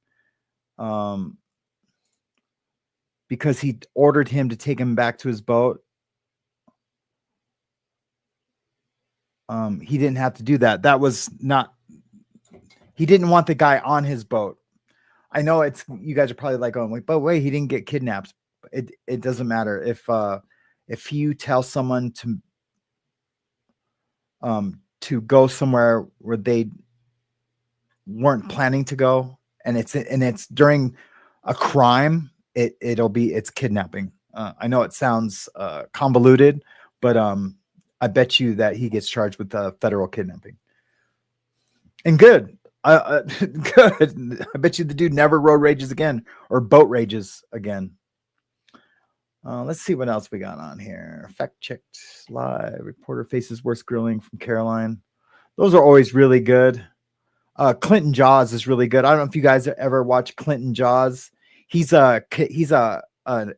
Because he ordered him to take him back to his boat. He didn't have to do that. That was not, he didn't want the guy on his boat. I know it's, you guys are probably like going, like, but wait, he didn't get kidnapped. It doesn't matter. If you tell someone to go somewhere where they weren't planning to go, and it's during a crime, it's kidnapping. I know it sounds convoluted, but I bet you that he gets charged with federal kidnapping. And good. Good. I bet you the dude never road rages again or boat rages again. Let's see what else we got on here. Fact checked live. Reporter faces worst grilling from Caroline. Those are always really good. Clinton Jaws is really good. I don't know if you guys ever watch Clinton Jaws. He's an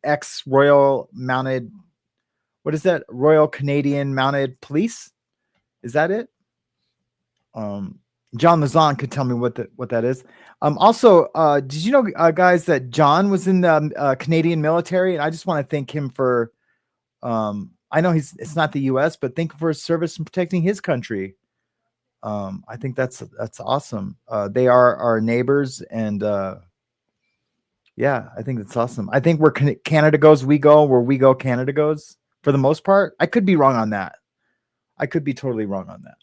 ex Royal Mounted. What is that? Royal Canadian Mounted Police. Is that it? John Lazon could tell me what that is. Also, did you know, guys, that John was in the Canadian military? And I just want to thank him for, I know it's not the U.S., but thank him for his service in protecting his country. I think that's awesome. They are our neighbors, and yeah, I think that's awesome. I think where Canada goes, we go. Where we go, Canada goes. For the most part, I could be wrong on that. I could be totally wrong on that.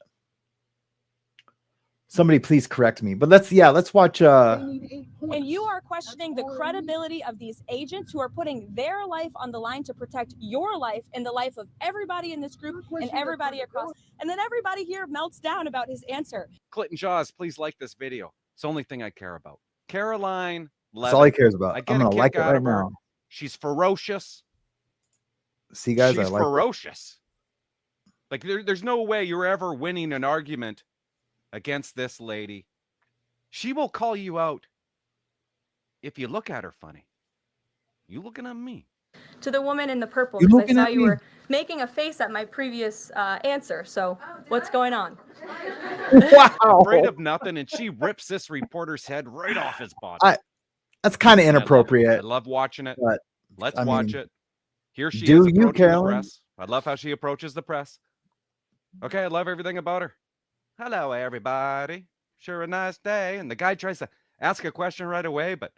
Somebody please correct me. But let's watch. And you are questioning the credibility of these agents who are putting their life on the line to protect your life and the life of everybody in this group and everybody across. And then everybody here melts down about his answer. Clinton Jaws, please like this video. It's the only thing I care about. Caroline Levitt. That's all he cares about. I get I'm gonna a kick like it out right of her. now. She's ferocious. See, guys, she's I like ferocious. Like there's no way you're ever winning an argument against this lady. She will call you out if you look at her funny. You looking at me? To the woman in the purple, You because I looking saw at you me? were making a face at my previous answer. So what's going on? Wow. Afraid of nothing, and she rips this reporter's head right off his body. That's kind of I inappropriate. love watching it. But Let's I watch mean, it. Here she do is you, approaching the Caroline? press. I love how she approaches the press. Okay, I love everything about her. Hello, everybody. Sure a nice day. And the guy tries to ask a question right away, but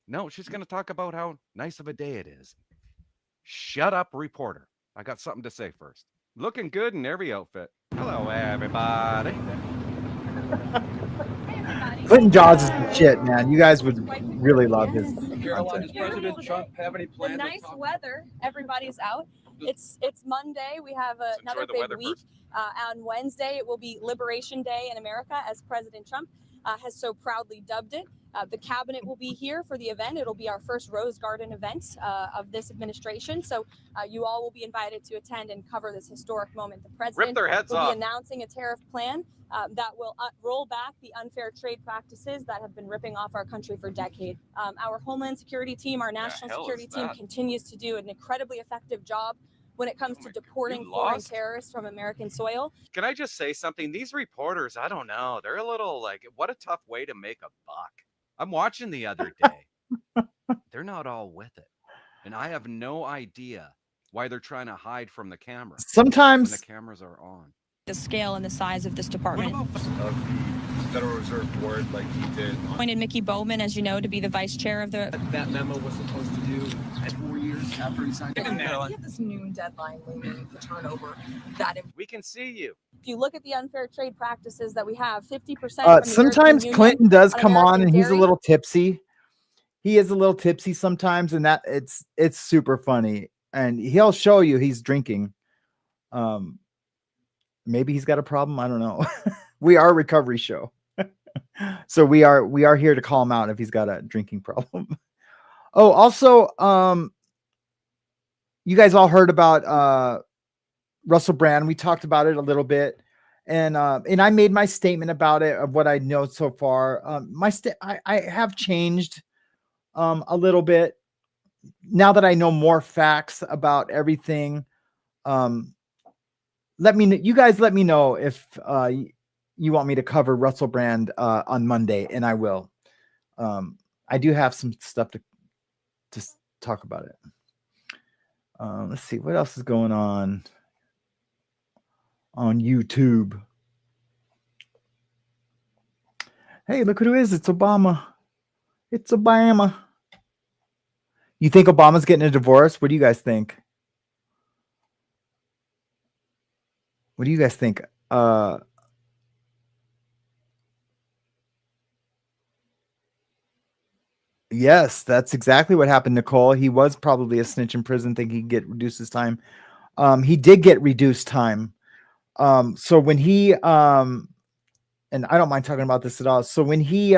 no, she's going to talk about how nice of a day it is. Shut up, reporter. I got something to say first. Looking good in every outfit. Hello, everybody. Clinton Jaws is the shit, man. You guys would really love his Caroline, does content. President Trump have any The plans? nice weather, everybody's out. It's Monday. We have another the big weather week. On Wednesday, it will be Liberation Day in America, as President Trump has so proudly dubbed it. The cabinet will be here for the event. It'll be our first Rose Garden event of this administration. So you all will be invited to attend and cover this historic moment. The president their heads will off. be announcing a tariff plan that will roll back the unfair trade practices that have been ripping off our country for decades. Our Homeland Security team, our national security team, continues to do an incredibly effective job when it comes to deporting foreign terrorists from American soil. Can I just say something? These reporters, I don't know. They're a little like, what a tough way to make a buck. I'm watching the other day. They're not all with it. And I have no idea why they're trying to hide from the camera. Sometimes when the cameras are on. The scale and the size of this department. Of the Federal Reserve Board, like he did. Appointed Mickey Bowman, as you know, to be the vice chair of the. That memo was supposed to do 4 years after he signed it. We have this noon deadline looming to turn over that. We can see you. If you look at the unfair trade practices that we have, 50%. Sometimes Clinton does come on and he's a little tipsy. He is a little tipsy sometimes, and that it's super funny. And he'll show you he's drinking. Maybe he's got a problem. I don't know. We are a recovery show. So we are here to call him out if he's got a drinking problem. Oh, also, you guys all heard about Russell Brand. We talked about it a little bit, and I made my statement about it of what I know so far. I have changed a little bit now that I know more facts about everything. You guys let me know if you want me to cover Russell Brand on Monday, and I will. I do have some stuff to talk about it. Let's see what else is going on YouTube. Hey, look who it is. It's Obama. It's Obama. You think Obama's getting a divorce? What do you guys think? What do you guys think? Yes, that's exactly what happened, Nicole. He was probably a snitch in prison, thinking he'd get reduced his time. He did get reduced time. So when he and I don't mind talking about this at all. So when he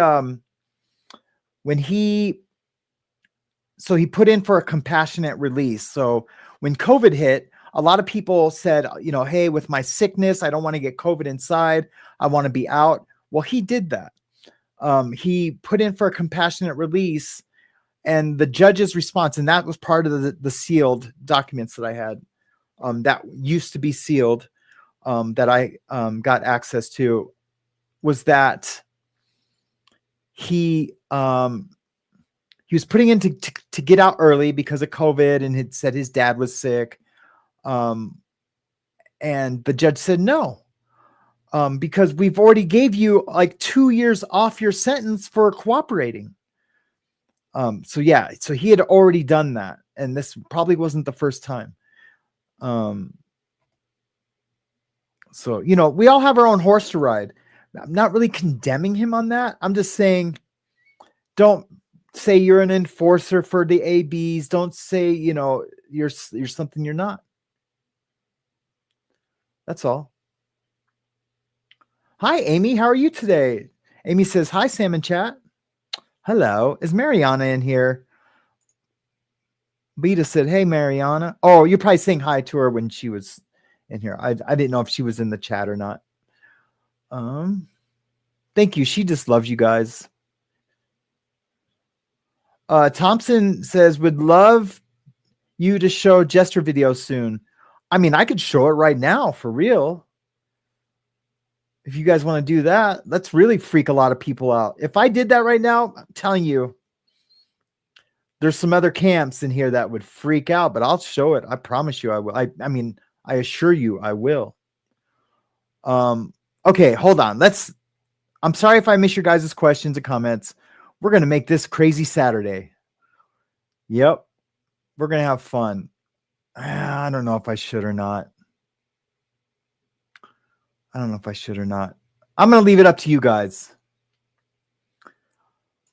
put in for a compassionate release. So when COVID hit, a lot of people said, hey, with my sickness, I don't want to get COVID inside. I want to be out. Well, he did that. He put in for a compassionate release, and the judge's response, and that was part of the sealed documents that I had that used to be sealed, that I got access to, was that he was putting in to get out early because of COVID, and had said his dad was sick. And the judge said no. Because we've already gave you like 2 years off your sentence for cooperating. So he had already done that, and this probably wasn't the first time. So, we all have our own horse to ride. I'm not really condemning him on that. I'm just saying, don't say you're an enforcer for the ABs. Don't say, you're something you're not. That's all. Hi, Amy. How are you today? Amy says, hi, Sam and chat. Hello. Is Mariana in here? Beta said, hey, Mariana. Oh, you're probably saying hi to her when she was in here. I didn't know if she was in the chat or not. Thank you. She just loves you guys. Thompson says, would love you to show Jester video soon. I mean, I could show it right now for real. If you guys want to do that, let's really freak a lot of people out. If I did that right now, I'm telling you, there's some other camps in here that would freak out, but I'll show it. I promise you I will. I mean, I assure you I will. Okay, hold on. I'm sorry if I miss your guys' questions and comments. We're going to make this crazy Saturday. Yep. We're going to have fun. I don't know if I should or not. I'm going to leave it up to you guys.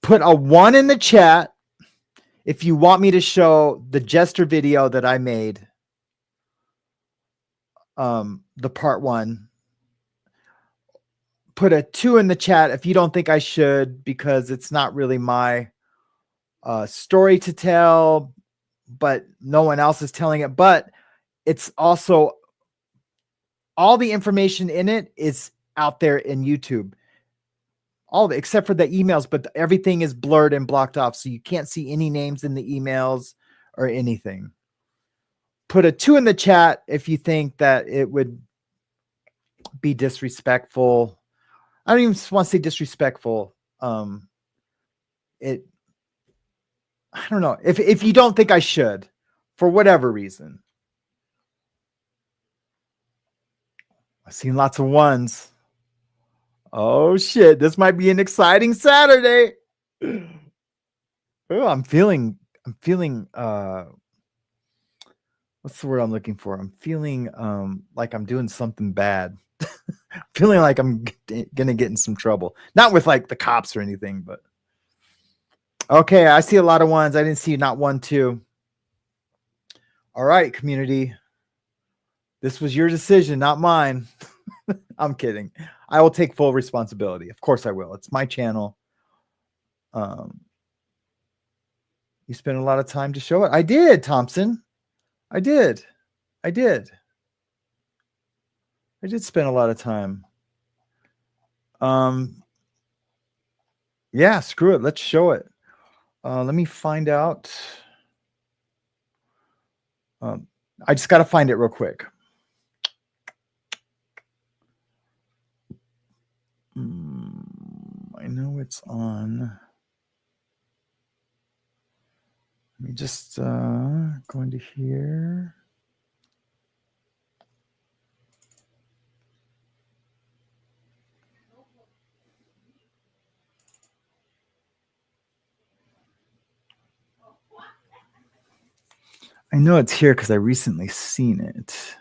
Put a 1 in the chat if you want me to show the Jester video that I made. The part 1. put a 2 in the chat if you don't think I should, because it's not really my story to tell, but no one else is telling it. But it's also, all the information in it is out there in YouTube. All of it, except for the emails, but everything is blurred and blocked off. So you can't see any names in the emails or anything. Put a 2 in the chat if you think that it would be disrespectful. I don't even want to say disrespectful. I don't know. If you don't think I should, for whatever reason. I've seen lots of 1s. Oh shit, this might be an exciting Saturday. Oh, I'm feeling what's the word I'm looking for? I'm feeling like I'm doing something bad. Feeling like I'm gonna get in some trouble. Not with like the cops or anything, but okay, I see a lot of 1s. I didn't see not 1, 2. All right, community. This was your decision, not mine. I'm kidding. I will take full responsibility. Of course I will. It's my channel. You spent a lot of time to show it. I did, Thompson. I did spend a lot of time. Yeah, screw it. Let's show it. Let me find out. I just got to find it real quick. I know it's on. Let me just go into here. I know it's here because I recently seen it.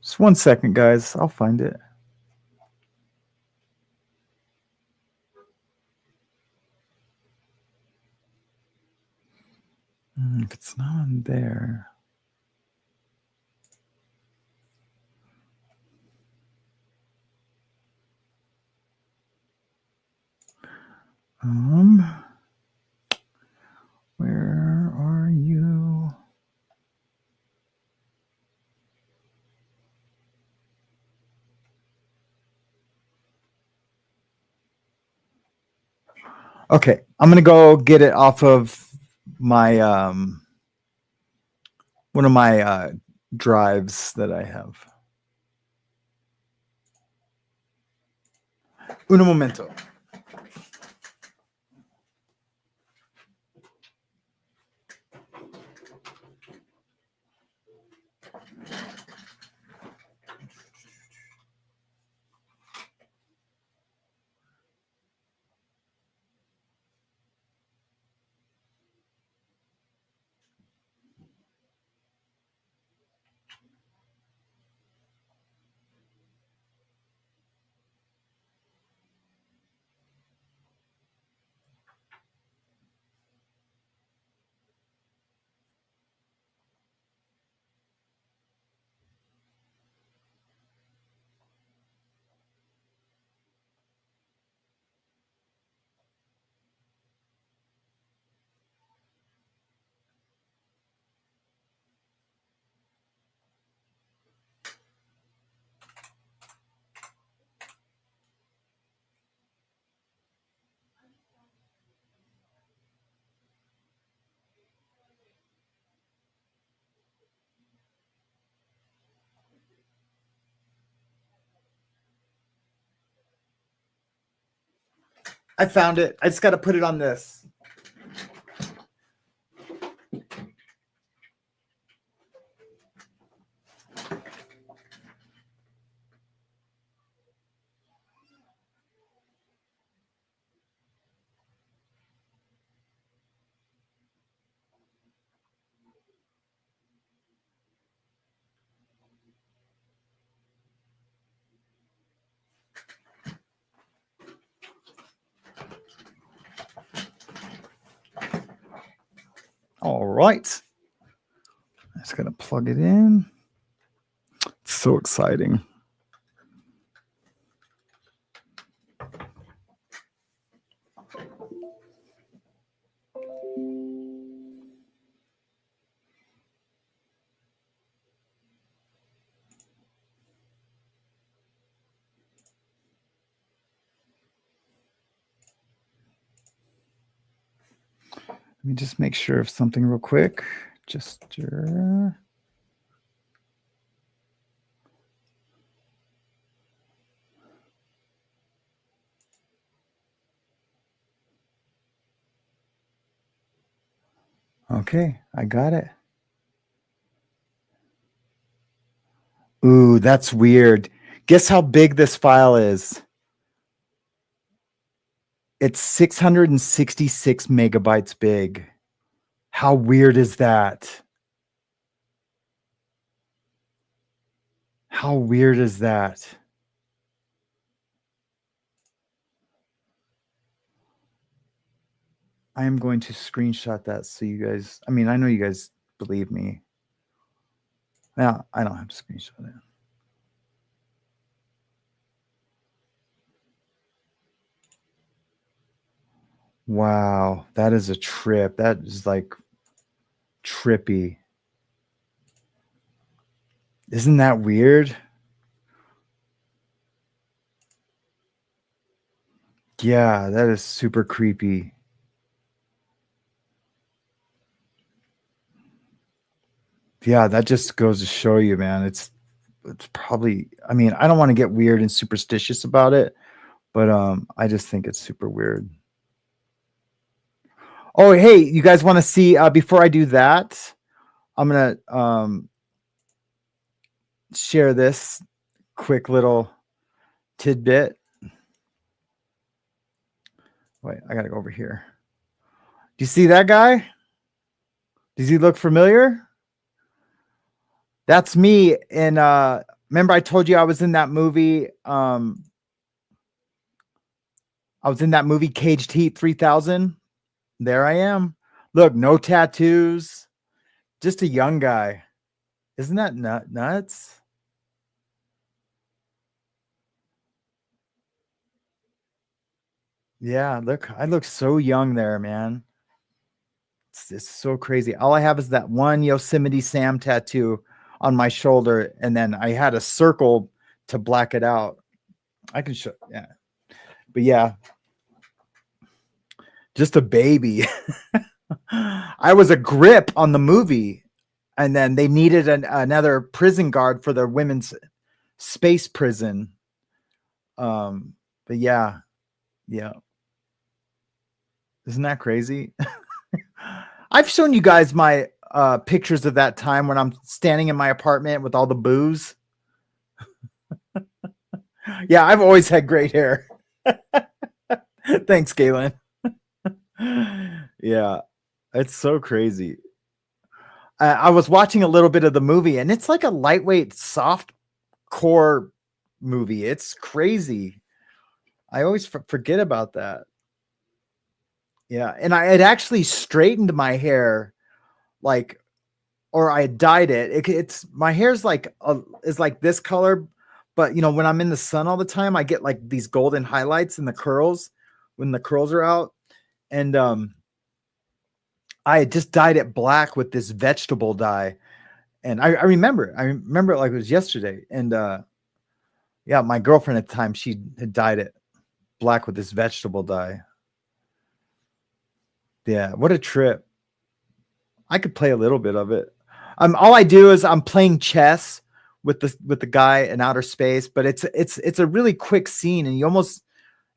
Just 1 second, guys. I'll find it. If it's not on there. Where are you? Okay, I'm gonna go get it off of my one of my drives that I have. Uno momento. I found it. I just got to put it on this. All right. I'm just gonna plug it in. It's so exciting. Let me just make sure of something real quick. Gesture. Okay, I got it. Ooh, that's weird. Guess how big this file is? It's 666 megabytes big. How weird is that? How weird is that? I am going to screenshot that so you guys, I mean, I know you guys believe me. Now, I don't have to screenshot it. Wow, that is a trip. That is like trippy. Isn't that weird? Yeah, that is super creepy. Yeah, that just goes to show you, man. It's probably, I mean, I don't want to get weird and superstitious about it, but I just think it's super weird. Oh, hey, you guys want to see, before I do that, I'm going to share this quick little tidbit. Wait, I got to go over here. Do you see that guy? Does he look familiar? That's me. And remember I told you I was in that movie. I was in that movie Caged Heat 3000. There I am. Look, no tattoos. Just a young guy. Isn't that nuts? Yeah, look, I look so young there, man. It's so crazy. All I have is that one Yosemite Sam tattoo on my shoulder, and then I had a circle to black it out. I can show, yeah. But yeah, just a baby. I was a grip on the movie, and then they needed another prison guard for their women's space prison. But yeah. Isn't that crazy? I've shown you guys my pictures of that time when I'm standing in my apartment with all the booze. Yeah, I've always had great hair. Thanks, Galen. Yeah, it's so crazy. I was watching a little bit of the movie, and it's like a lightweight, soft core movie. It's crazy. I always forget about that. Yeah, and I had actually straightened my hair, like, or I dyed it. It's my hair's like is like this color, but you know, when I'm in the sun all the time, I get like these golden highlights in the curls when the curls are out, and I had just dyed it black with this vegetable dye, and I remember it like it was yesterday, and yeah, my girlfriend at the time, she had dyed it black with this vegetable dye. Yeah, what a trip. I could play a little bit of it. All I do is I'm playing chess with the guy in outer space, but it's a really quick scene, and you almost,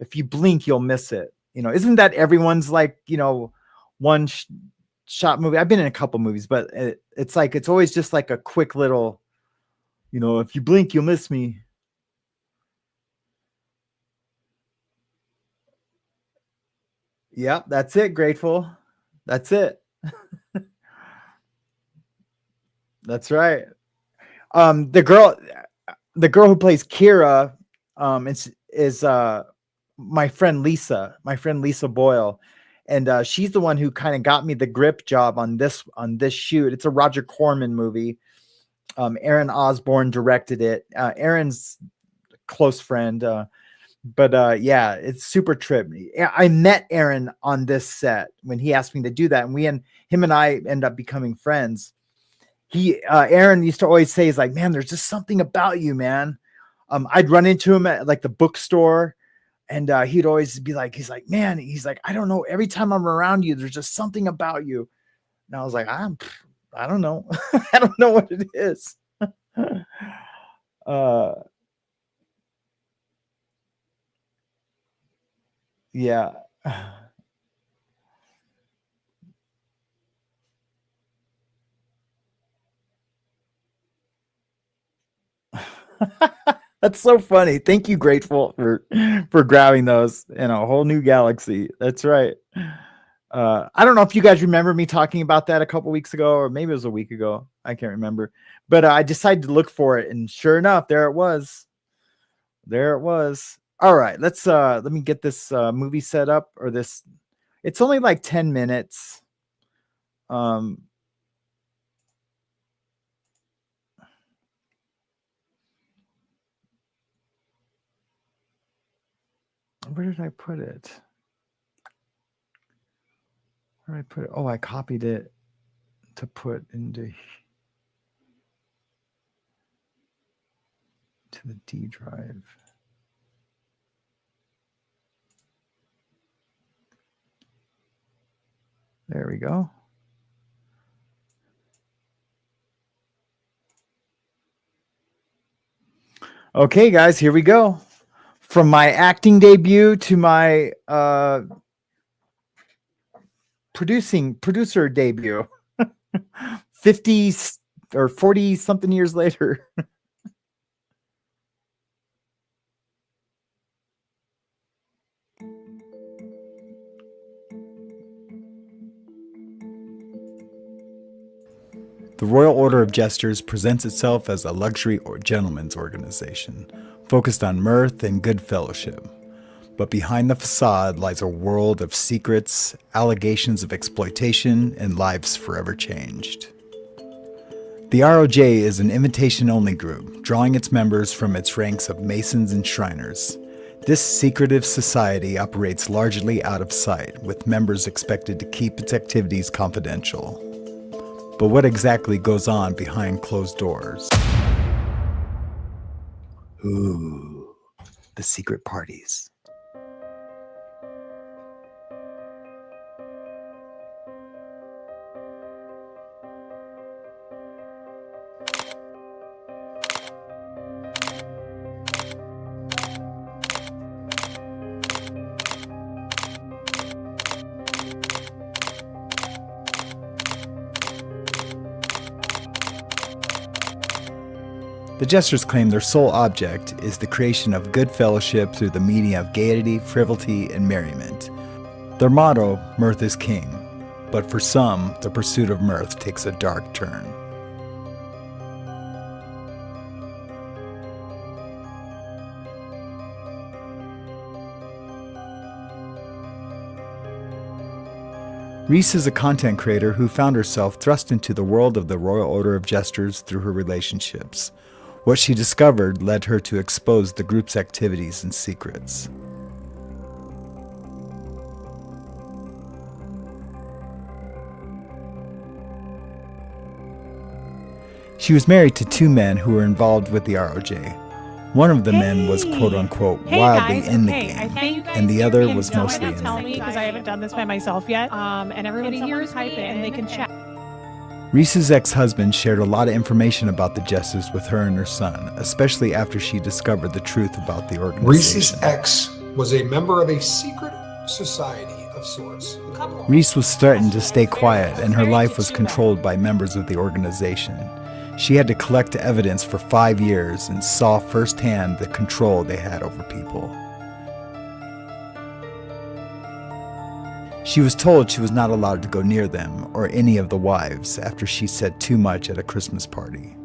if you blink, you'll miss it. You know, isn't that everyone's like, you know, one shot movie? I've been in a couple movies, but it's like, it's always just like a quick little, you know, if you blink, you'll miss me. Yep, that's it, Grateful. That's it. That's right. The girl who plays Kira is my friend Lisa Boyle. And she's the one who kind of got me the grip job on this shoot. It's a Roger Corman movie. Aaron Osborne directed it. Aaron's close friend. Yeah, it's super trip. I met Aaron on this set when he asked me to do that, and him and I end up becoming friends. Aaron used to always say, he's like, man, there's just something about you, man. I'd run into him at like the bookstore, and he'd always be like, man, I don't know. Every time I'm around you, there's just something about you. And I was like, I don't know. I don't know what it is. Yeah. That's so funny. Thank you, Grateful, for grabbing those in a whole new galaxy. That's right. I don't know if you guys remember me talking about that a couple weeks ago, or maybe it was a week ago. I can't remember. But I decided to look for it, and sure enough, there it was. All right, let me get this movie set up, or this. It's only like 10 minutes. Where did I put it? Where did I put it? Oh, I copied it to put into the D drive. There we go. Okay, guys, here we go. From my acting debut to my producer debut, 50 or 40 something years later. The Royal Order of Jesters presents itself as a luxury or gentleman's organization, focused on mirth and good fellowship. But behind the facade lies a world of secrets, allegations of exploitation, and lives forever changed. The ROJ is an invitation-only group, drawing its members from its ranks of Masons and Shriners. This secretive society operates largely out of sight, with members expected to keep its activities confidential. But what exactly goes on behind closed doors? Ooh, the secret parties. The Jesters claim their sole object is the creation of good fellowship through the medium of gaiety, frivolity, and merriment. Their motto, mirth is king, but for some, the pursuit of mirth takes a dark turn. Reese is a content creator who found herself thrust into the world of the Royal Order of Jesters through her relationships. What she discovered led her to expose the group's activities and secrets. She was married to 2 men who were involved with the ROJ. One of the men was quote-unquote wildly in the game, and the other was mostly in tell me because I haven't done this by myself yet. And everybody here is type in and they can chat. Reese's ex-husband shared a lot of information about the Jesters with her and her son, especially after she discovered the truth about the organization. Reese's ex was a member of a secret society of sorts. Reese was threatened to stay quiet, and her life was controlled by members of the organization. She had to collect evidence for 5 years and saw firsthand the control they had over people. She was told she was not allowed to go near them or any of the wives after she said too much at a Christmas party.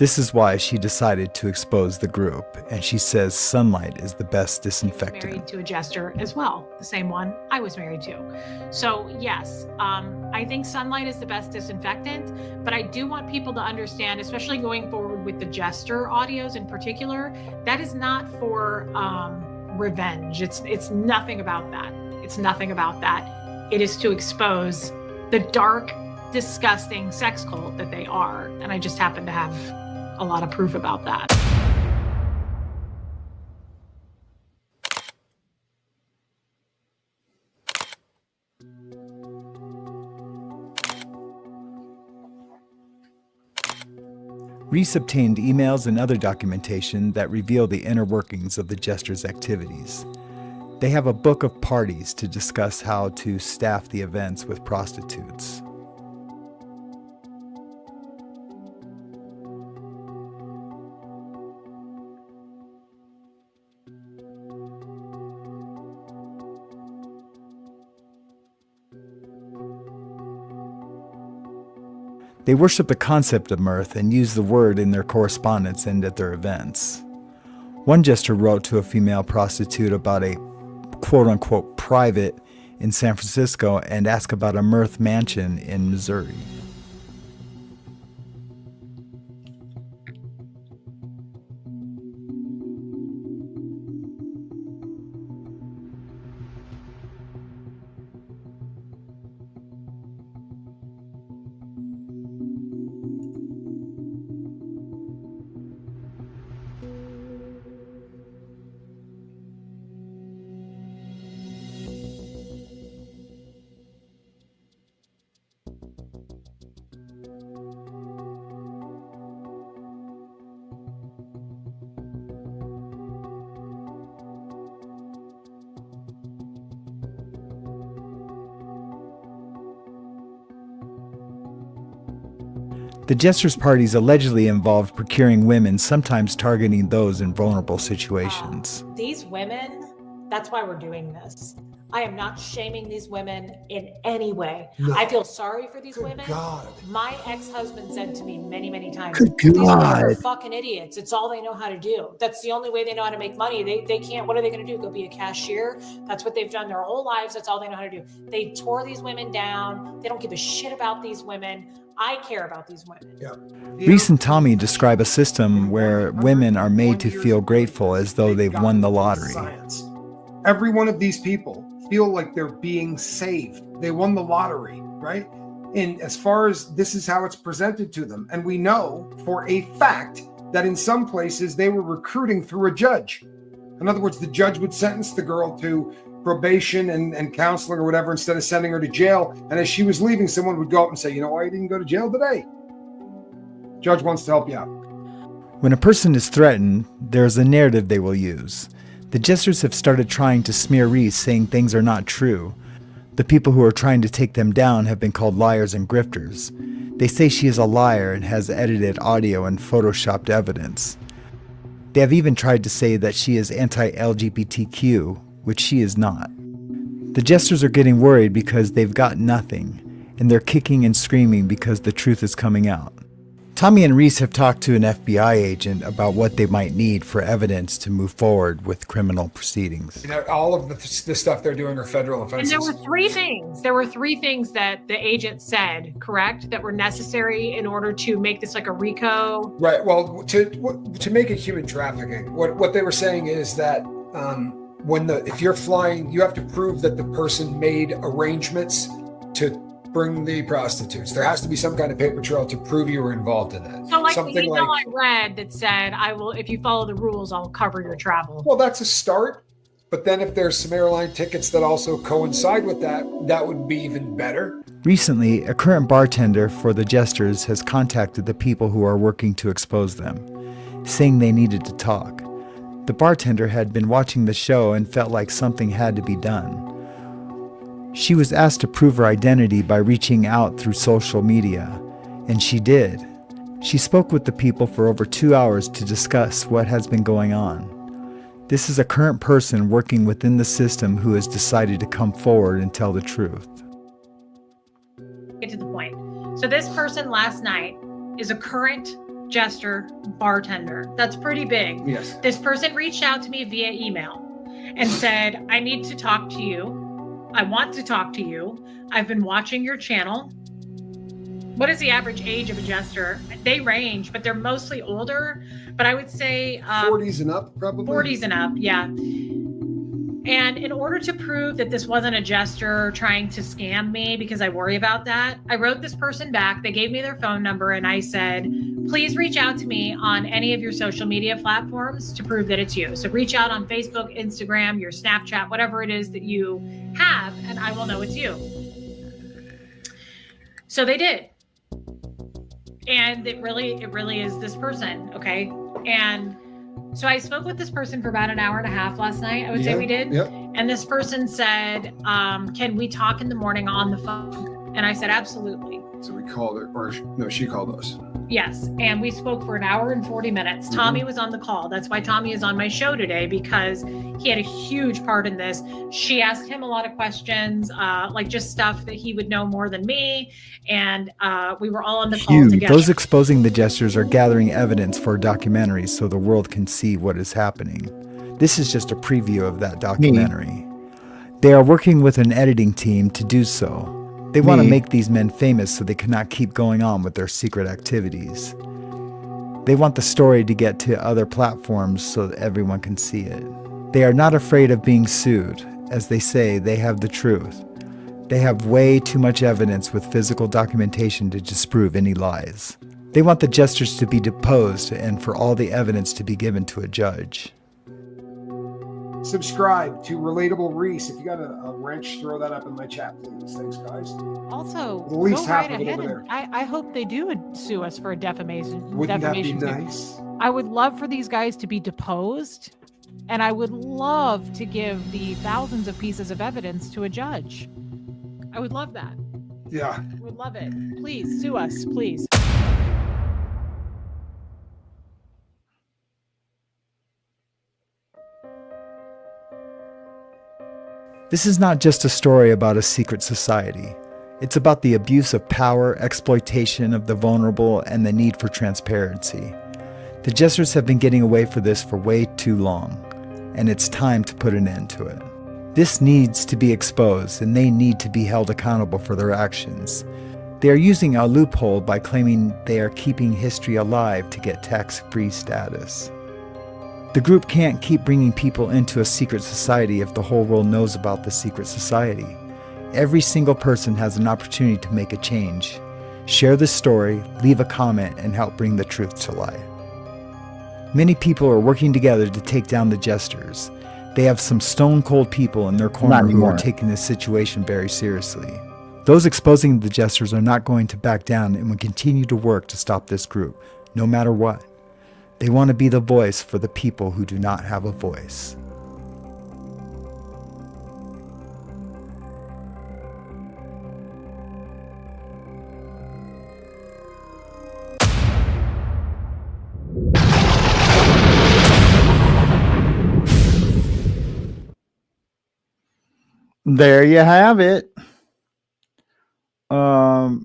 This is why she decided to expose the group, and she says sunlight is the best disinfectant. Married to a jester as well, the same one I was married to. So yes, I think sunlight is the best disinfectant, but I do want people to understand, especially going forward with the jester audios in particular, that is not for revenge. It's nothing about that. It's nothing about that. It is to expose the dark, disgusting sex cult that they are, and I just happen to have a lot of proof about that. Reese obtained emails and other documentation that reveal the inner workings of the Jesters' activities. They have a book of parties to discuss how to staff the events with prostitutes. They worship the concept of mirth and use the word in their correspondence and at their events. One jester wrote to a female prostitute about a quote-unquote private in San Francisco and asked about a mirth mansion in Missouri. The Jesters' parties allegedly involved procuring women, sometimes targeting those in vulnerable situations. These women, that's why we're doing this. I am not shaming these women in any way. No. I feel sorry for these women. God. My ex-husband said to me many, many times, Good these women God. are fucking idiots. It's all they know how to do. That's the only way they know how to make money. They can't, what are they going to do? Go be a cashier? That's what they've done their whole lives. That's all they know how to do. They tore these women down. They don't give a shit about these women. I care about these women. Yeah. Reese and Tommy describe a system where women are made to feel grateful as though they've won the lottery. Science. Every one of these people feel like they're being saved. They won the lottery, right? And as far as this is how it's presented to them. And we know for a fact that in some places they were recruiting through a judge. In other words, the judge would sentence the girl to probation and counseling or whatever instead of sending her to jail. And as she was leaving, someone would go up and say, you know why you didn't go to jail today? Judge wants to help you out. When a person is threatened, there is a narrative they will use. The Jesters have started trying to smear Reese, saying things are not true. The people who are trying to take them down have been called liars and grifters. They say she is a liar and has edited audio and photoshopped evidence. They have even tried to say that she is anti-LGBTQ, which she is not. The Jesters are getting worried because they've got nothing, and they're kicking and screaming because the truth is coming out. Tommy and Reese have talked to an FBI agent about what they might need for evidence to move forward with criminal proceedings. You know, all of the stuff they're doing are federal offenses. And there were three things. There were three things that the agent said, correct, that were necessary in order to make this like a RICO. Right. Well, to make it human trafficking, what they were saying is that if you're flying, you have to prove that the person made arrangements to bring the prostitutes. There has to be some kind of paper trail to prove you were involved in that. So like Something the email like, I read that said, I will, if you follow the rules, I'll cover your travel. Well, that's a start. But then if there's some airline tickets that also coincide with that, that would be even better. Recently, a current bartender for the Jesters has contacted the people who are working to expose them, saying they needed to talk. The bartender had been watching the show and felt like something had to be done. She was asked to prove her identity by reaching out through social media, and she did. She spoke with the people for over 2 hours to discuss what has been going on. This is a current person working within the system who has decided to come forward and tell the truth. Get to the point. So this person last night is a current jester, bartender. That's pretty big. Yes. This person reached out to me via email and said, I need to talk to you. I want to talk to you. I've been watching your channel. What is the average age of a jester? They range, but they're mostly older. But I would say 40s and up, probably. 40s and up, yeah. And in order to prove that this wasn't a jester trying to scam me, because I worry about that, I wrote this person back. They gave me their phone number, and I said, please reach out to me on any of your social media platforms to prove that it's you. So reach out on Facebook, Instagram, your Snapchat, whatever it is that you have, and I will know it's you. So they did. And it really is this person, okay? And so I spoke with this person for about an hour and a half last night. I would say we did. Yep. And this person said, can we talk in the morning on the phone? And I said, absolutely. So we called her, or no, she called us. Yes. And we spoke for an hour and 40 minutes. Tommy was on the call. That's why Tommy is on my show today, because he had a huge part in this. She asked him a lot of questions, like just stuff that he would know more than me. And we were all on the call together. Those exposing the Jesters are gathering evidence for a documentary so the world can see what is happening. This is just a preview of that documentary. They are working with an editing team to do so. They want to make these men famous so they cannot keep going on with their secret activities. They want the story to get to other platforms so that everyone can see it. They are not afraid of being sued. As they say, they have the truth. They have way too much evidence with physical documentation to disprove any lies. They want the Jesters to be deposed and for all the evidence to be given to a judge. Subscribe to Relatable Reese. If you got a wrench, throw that up in my chat, please. Thanks, guys. Also, At least go half right of it ahead. over there. I hope they do sue us for a defamation. Wouldn't that be suit. nice? I would love for these guys to be deposed, and I would love to give the thousands of pieces of evidence to a judge. I would love that. Yeah. I would love it. Please sue us, please. This is not just a story about a secret society. It's about the abuse of power, exploitation of the vulnerable, and the need for transparency. The Jesters have been getting away for this for way too long, and it's time to put an end to it. This needs to be exposed, and they need to be held accountable for their actions. They are using a loophole by claiming they are keeping history alive to get tax-free status. The group can't keep bringing people into a secret society if the whole world knows about the secret society. Every single person has an opportunity to make a change. Share this story, leave a comment, and help bring the truth to light. Many people are working together to take down the Jesters. They have some stone-cold people in their corner who are taking this situation very seriously. Those exposing the Jesters are not going to back down and will continue to work to stop this group, no matter what. They want to be the voice for the people who do not have a voice. There you have it. I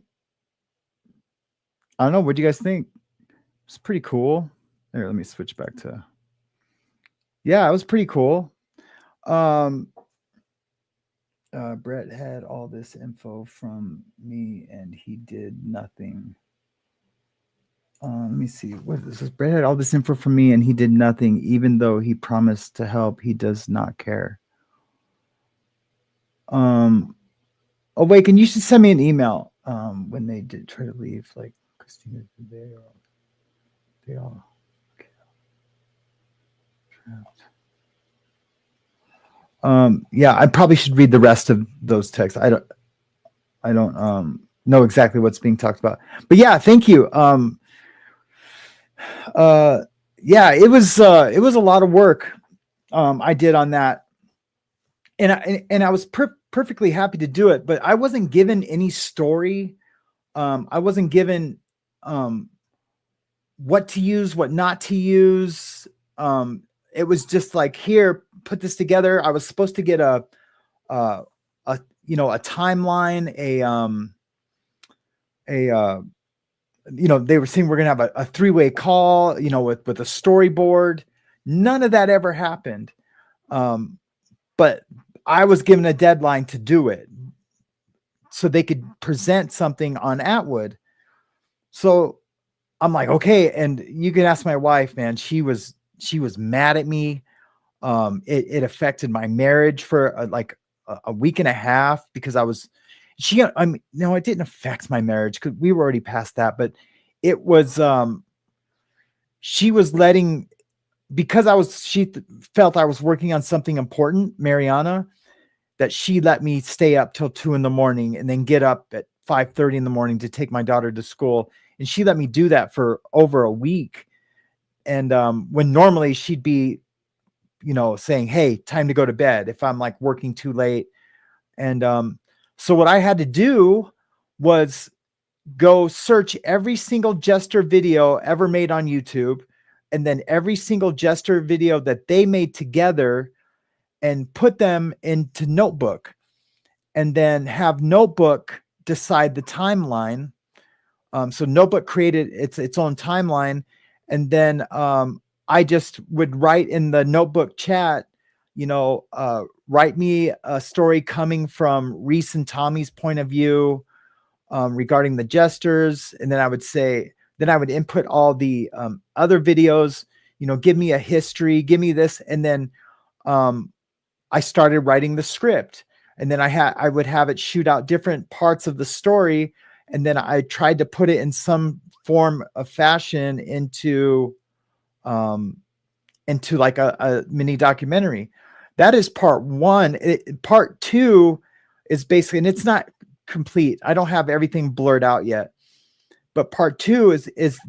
don't know. What do you guys think? It's pretty cool. Here, let me switch back to. Yeah, it was pretty cool. Brett had all this info from me, and he did nothing. Let me see. What is this? Brett had all this info from me, and he did nothing, even though he promised to help. He does not care. Oh wait, can you should send me an email when they did try to leave, like Christina, they all okay. Yeah, I probably should read the rest of those texts. I don't know exactly what's being talked about, but yeah, thank you. Yeah, it was a lot of work I did on that, and I was perfectly happy to do it, but I wasn't given any story. I wasn't given what to use, what not to use. It was just like, here, put this together. I was supposed to get a timeline, they were saying we're going to have a 3-way call, with a storyboard. None of that ever happened. But I was given a deadline to do it so they could present something on Atwood. So I'm like, okay. And you can ask my wife, man, she was mad at me. It affected my marriage for a week and a half because it didn't affect my marriage because we were already past that, but it was, she was letting, because she felt I was working on something important, Mariana, that she let me stay up till 2 a.m. and then get up at 5:30 a.m. to take my daughter to school. And she let me do that for over a week. And, when normally she'd be, saying, hey, time to go to bed if I'm like working too late. And, so what I had to do was go search every single Jester video ever made on YouTube, and then every single Jester video that they made together and put them into Notebook, and then have Notebook decide the timeline. So Notebook created its own timeline. And then I just would write in the Notebook chat, write me a story coming from Reese and Tommy's point of view regarding the Jesters. And then I would input all the other videos, give me a history, give me this. And then I started writing the script. And then I would have it shoot out different parts of the story. And then I tried to put it in some form of fashion into like a mini documentary. That is part 1. Part 2 is basically, and it's not complete. I don't have everything blurred out yet, but part 2 is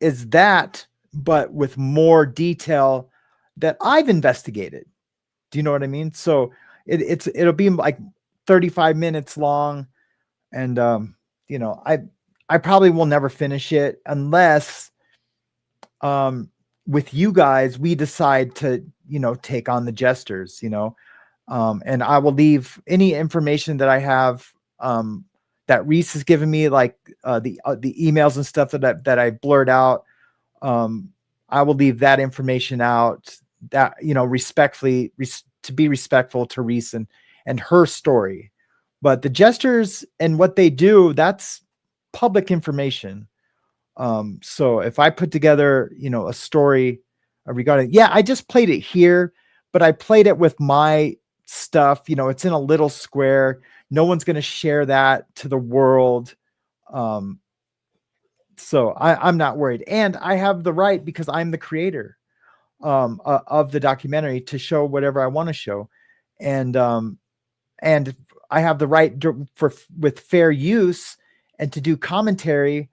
that, but with more detail that I've investigated. Do you know what I mean? So it'll be like 35 minutes long. And, I probably will never finish it unless, with you guys, we decide to, take on the Jesters, and I will leave any information that I have, that Reese has given me, like, the emails and stuff that I blurred out. I will leave that information out, that, respectfully, to be respectful to Reese and her story. But the Jesters and what they do, that's public information. So if I put together, a story regarding, I just played it here, but I played it with my stuff. It's in a little square. No one's going to share that to the world. So I'm not worried. And I have the right, because I'm the creator of the documentary, to show whatever I want to show. And I have the right with fair use and to do commentary,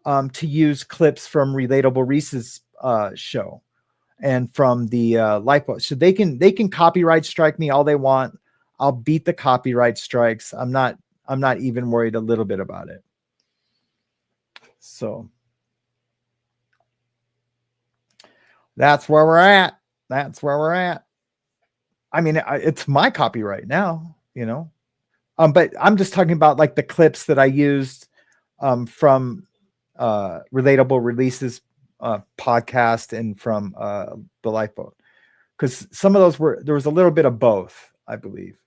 to use clips from Relatable Reese's show and from the Lifeboat. So they can copyright strike me all they want. I'll beat the copyright strikes. I'm not even worried a little bit about it. So that's where we're at. I mean, it's my copyright now, but I'm just talking about like the clips that I used from Relatable Releases podcast and from the Lifeboat, because some of those there was a little bit of both, I believe.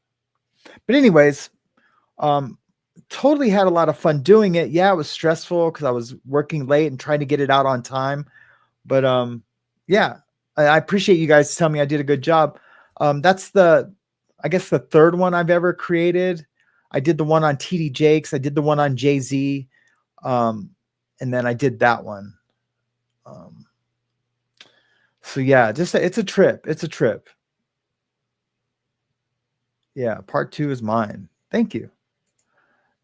But anyways, totally had a lot of fun doing it. Yeah, it was stressful because I was working late and trying to get it out on time. But yeah, I appreciate you guys telling me I did a good job. That's I guess the third one I've ever created. I did the one on TD Jakes. I did the one on Jay-Z. And then I did that one. So yeah, it's a trip. Yeah. Part 2 is mine. Thank you.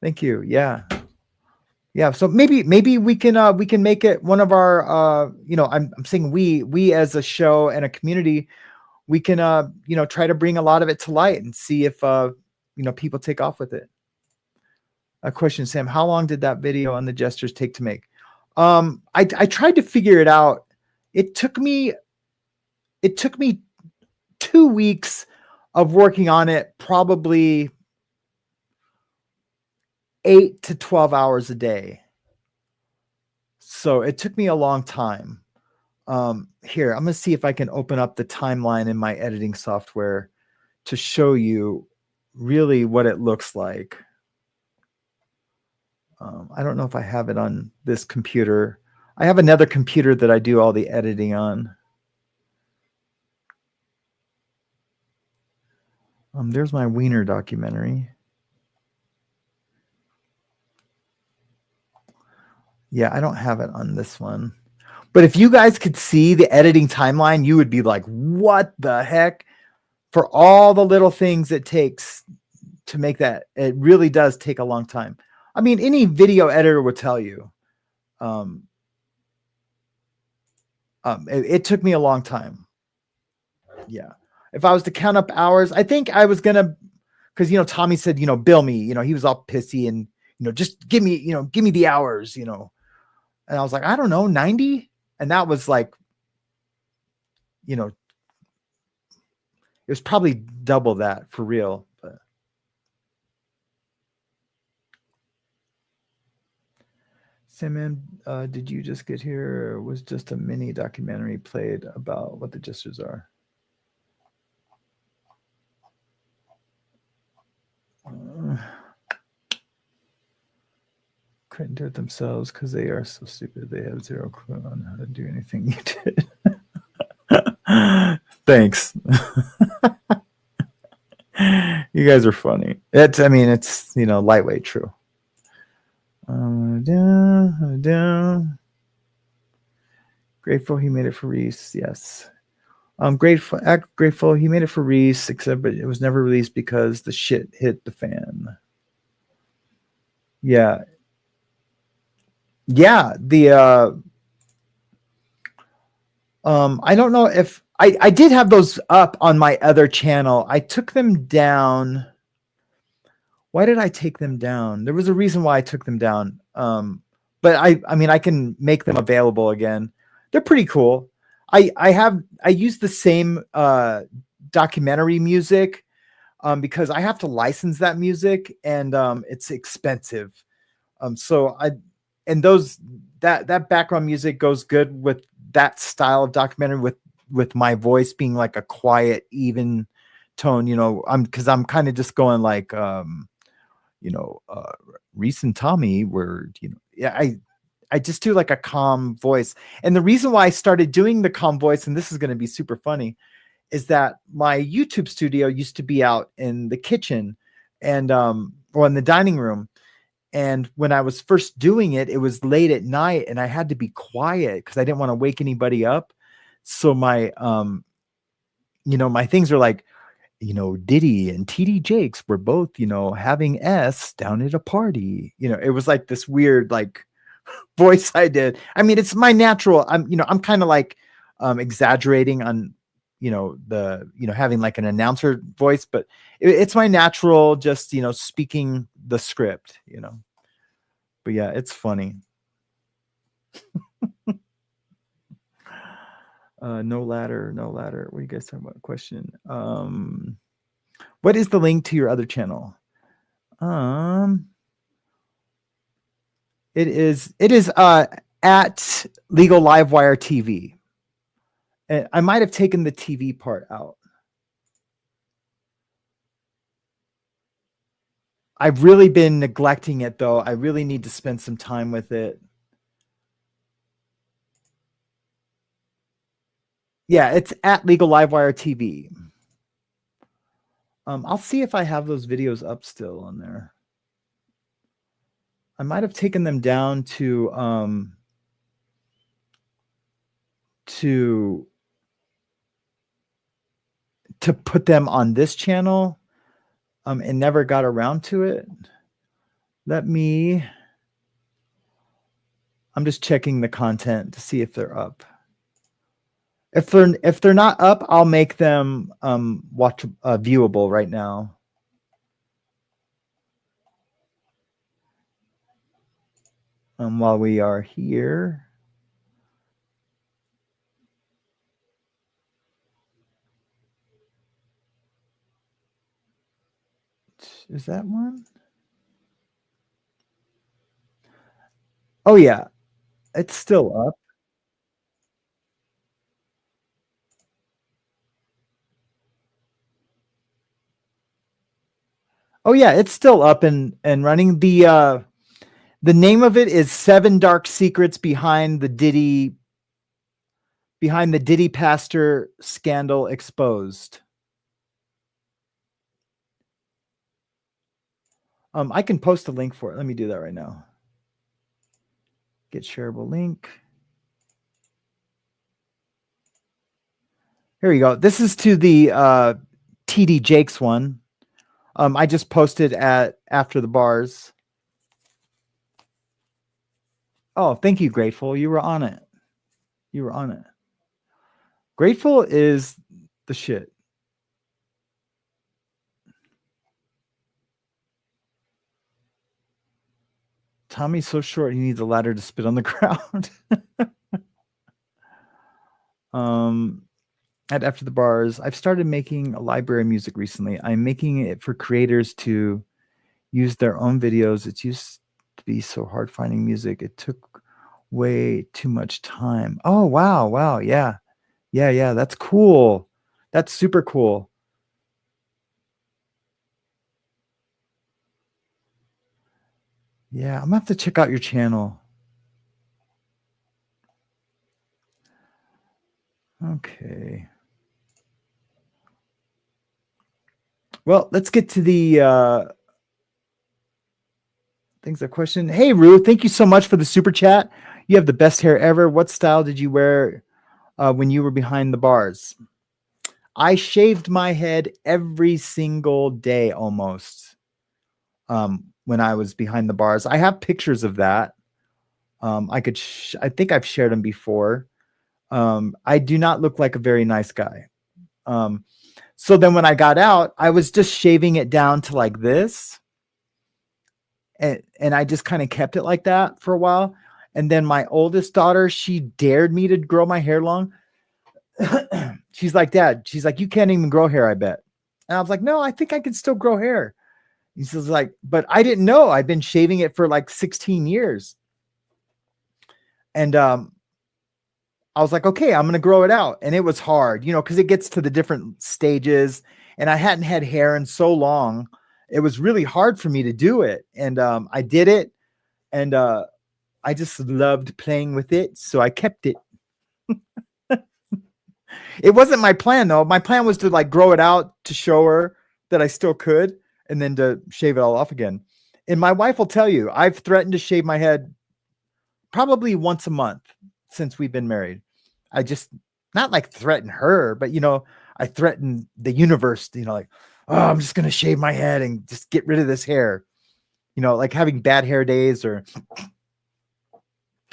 Yeah. So maybe we can make it one of our, I'm saying we as a show and a community, we can, try to bring a lot of it to light and see if, people take off with it. A question, Sam, how long did that video on the Jesters take to make? I tried to figure it out. It took me 2 weeks of working on it, probably 8 to 12 hours a day. So it took me a long time. Here, I'm going to see if I can open up the timeline in my editing software to show you really what it looks like. I don't know if I have it on this computer. I have another computer that I do all the editing on. There's my Wiener documentary. Yeah, I don't have it on this one. But if you guys could see the editing timeline, you would be like, what the heck? For all the little things it takes to make that, it really does take a long time. I mean, any video editor would tell you. It took me a long time. Yeah. If I was to count up hours, I think I was going to, because, Tommy said, bill me, he was all pissy and, just give me the hours, And I was like, I don't know, 90. And that was like, it was probably double that for real. But Simon, did you just get here? Or was just a mini documentary played about what the Jesters are? Couldn't do it themselves because they are so stupid. They have zero clue on how to do anything you did. Thanks. You guys are funny. It's lightweight true. Grateful he made it for Reese. Yes. I'm grateful he made it for Reese, except but it was never released because the shit hit the fan. Yeah. Yeah. I don't know if I did have those up on my other channel. I took them down. Why did I take them down? There was a reason why I took them down. But I mean, I can make them available again. They're pretty cool. I use the same documentary music because I have to license that music and it's expensive. So that background music goes good with that style of documentary with my voice being like a quiet, even tone. Because I'm kind of just going like Reese and Tommy were I just do like a calm voice. And the reason why I started doing the calm voice, and this is going to be super funny, is that my YouTube studio used to be out in the kitchen and or in the dining room. And when I was first doing it, it was late at night and I had to be quiet because I didn't want to wake anybody up. So my my things are like, Diddy and TD Jakes were both, having S down at a party. It was like this weird like voice I did. I mean, it's my natural. I'm kind of like exaggerating on, having like an announcer voice, but it's my natural, just, speaking the script, But yeah, it's funny. No ladder. What are you guys talking about? Question. What is the link to your other channel? It is at Legal Livewire TV. And I might have taken the TV part out. I've really been neglecting it though. I really need to spend some time with it. Yeah, it's at Legal Livewire TV. I'll see if I have those videos up still on there. I might have taken them down to put them on this channel and never got around to it. I'm just checking the content to see if they're up. If they're not up, I'll make them viewable right now. While we are here. Is that one? Oh yeah. It's still up. Oh yeah, it's still up and running. The name of it is 7 Dark Secrets Behind the Diddy Pastor Scandal Exposed. I can post a link for it. Let me do that right now. Get shareable link. Here we go. This is to the TD Jakes one. I just posted at After the Bars. Oh, thank you, Grateful. You were on it. You were on it. Grateful is the shit. Tommy's so short, he needs a ladder to spit on the ground. At After the Bars, I've started making a library of music recently. I'm making it for creators to use their own videos. It used to be so hard finding music. It took way too much time. Oh, wow. Wow. Yeah. Yeah. Yeah. That's cool. That's super cool. Yeah. I'm going to have to check out your channel. Okay. Well, let's get to the things that question. Hey, Rue, thank you so much for the super chat. You have the best hair ever. What style did you wear when you were behind the bars? I shaved my head every single day almost when I was behind the bars. I have pictures of that. I think I've shared them before. I do not look like a very nice guy. So then when I got out, I was just shaving it down to like this. And I just kind of kept it like that for a while. And then my oldest daughter, she dared me to grow my hair long. She's like, Dad, she's like, you can't even grow hair, I bet. And I was like, no, I think I can still grow hair. He says like, but I didn't know. I've been shaving it for like 16 years. And I was like, okay, I'm going to grow it out. And it was hard, because it gets to the different stages. And I hadn't had hair in so long. It was really hard for me to do it. And I did it. And I just loved playing with it. So I kept it. It wasn't my plan, though. My plan was to like grow it out to show her that I still could and then to shave it all off again. And my wife will tell you, I've threatened to shave my head probably once a month since we've been married. I just not like threaten her, but, I threaten the universe, like, oh, I'm just going to shave my head and just get rid of this hair, like having bad hair days or,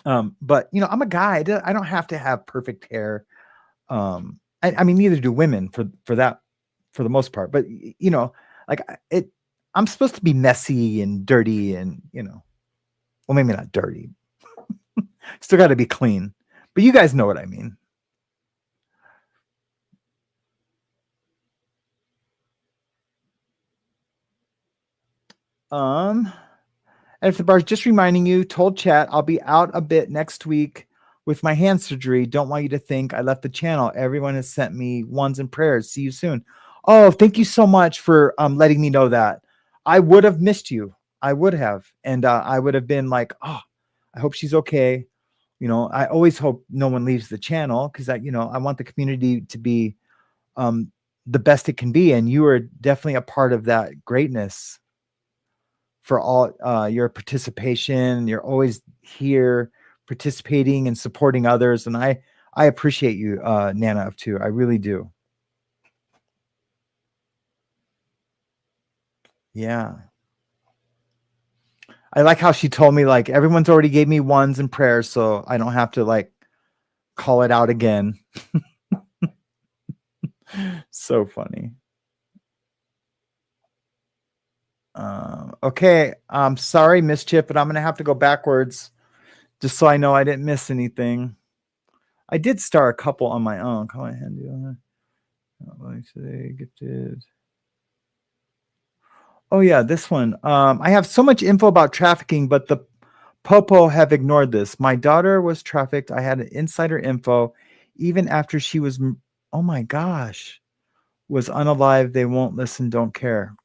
but I'm a guy. I don't have to have perfect hair. I mean, neither do women for the most part, but I'm supposed to be messy and dirty and, well, maybe not dirty, still got to be clean, but you guys know what I mean. And if the bar's just reminding you, told chat, I'll be out a bit next week with my hand surgery. Don't want you to think I left the channel. Everyone has sent me ones and prayers. See you soon. Oh, thank you so much for letting me know that. I would have missed you. I would have. And I would have been like, oh, I hope she's okay. I always hope no one leaves the channel because I want the community to be the best it can be. And you are definitely a part of that greatness for all your participation. You're always here participating and supporting others. And I appreciate you, Nana of Two. I really do. Yeah. I like how she told me, like, everyone's already gave me ones and prayers, so I don't have to like call it out again. So funny. Okay. I'm sorry, Mischief, but I'm going to have to go backwards just so I know I didn't miss anything. I did start a couple on my own. Come on, handy. Today gifted. Oh yeah, this one. I have so much info about trafficking, but the Popo have ignored this. My daughter was trafficked. I had insider info. Even after she was, oh my gosh, was unalive. They won't listen, don't care.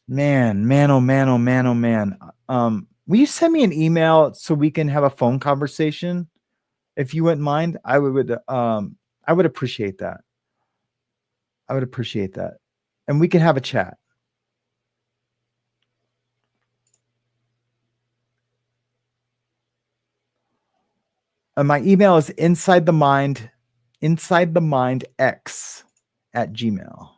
Man, oh man, oh man, oh man. Will you send me an email so we can have a phone conversation? If you wouldn't mind, I would appreciate that. I would appreciate that. And we can have a chat. And my email is insidethemindx@gmail.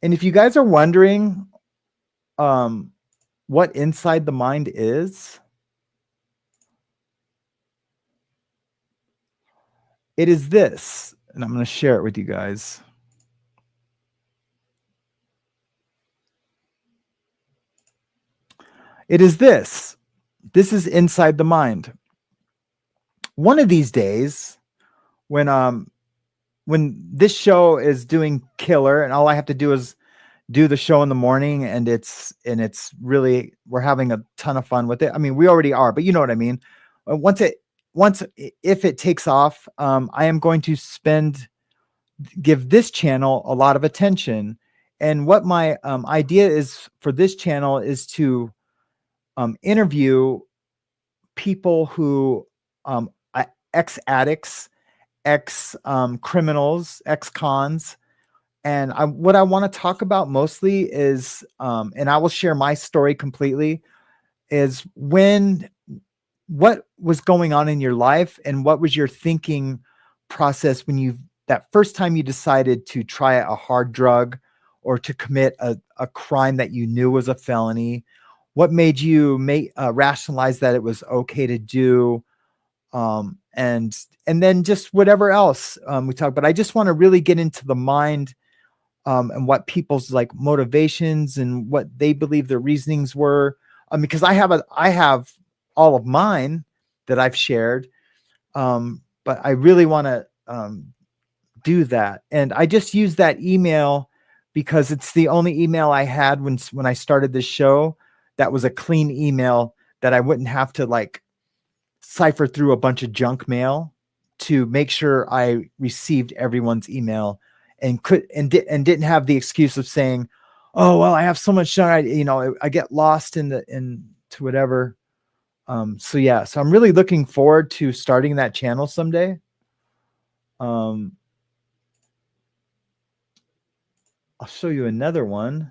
And if you guys are wondering what Inside the Mind is, it is this, and I'm going to share it with you guys. It is this. This is Inside the Mind. One of these days, when this show is doing killer, and all I have to do is do the show in the morning, and it's really, we're having a ton of fun with it. I mean, we already are, but you know what I mean. If it takes off, I am going to give this channel a lot of attention. And what my idea is for this channel is to interview people who ex-addicts, ex-criminals, ex-cons. And what I want to talk about mostly is, and I will share my story completely, is what was going on in your life and what was your thinking process when that first time you decided to try a hard drug or to commit a crime that you knew was a felony. What made you rationalize that it was okay to do? And then just whatever else we talk. But I just want to really get into the mind and what people's like motivations and what they believe their reasonings were. Because I have all of mine that I've shared, but I really want to do that. And I just use that email because it's the only email I had when I started this show that was a clean email that I wouldn't have to like cipher through a bunch of junk mail to make sure I received everyone's email and didn't have the excuse of saying, oh, well, I have so much junk, I get lost into whatever. So I'm really looking forward to starting that channel someday. I'll show you another one.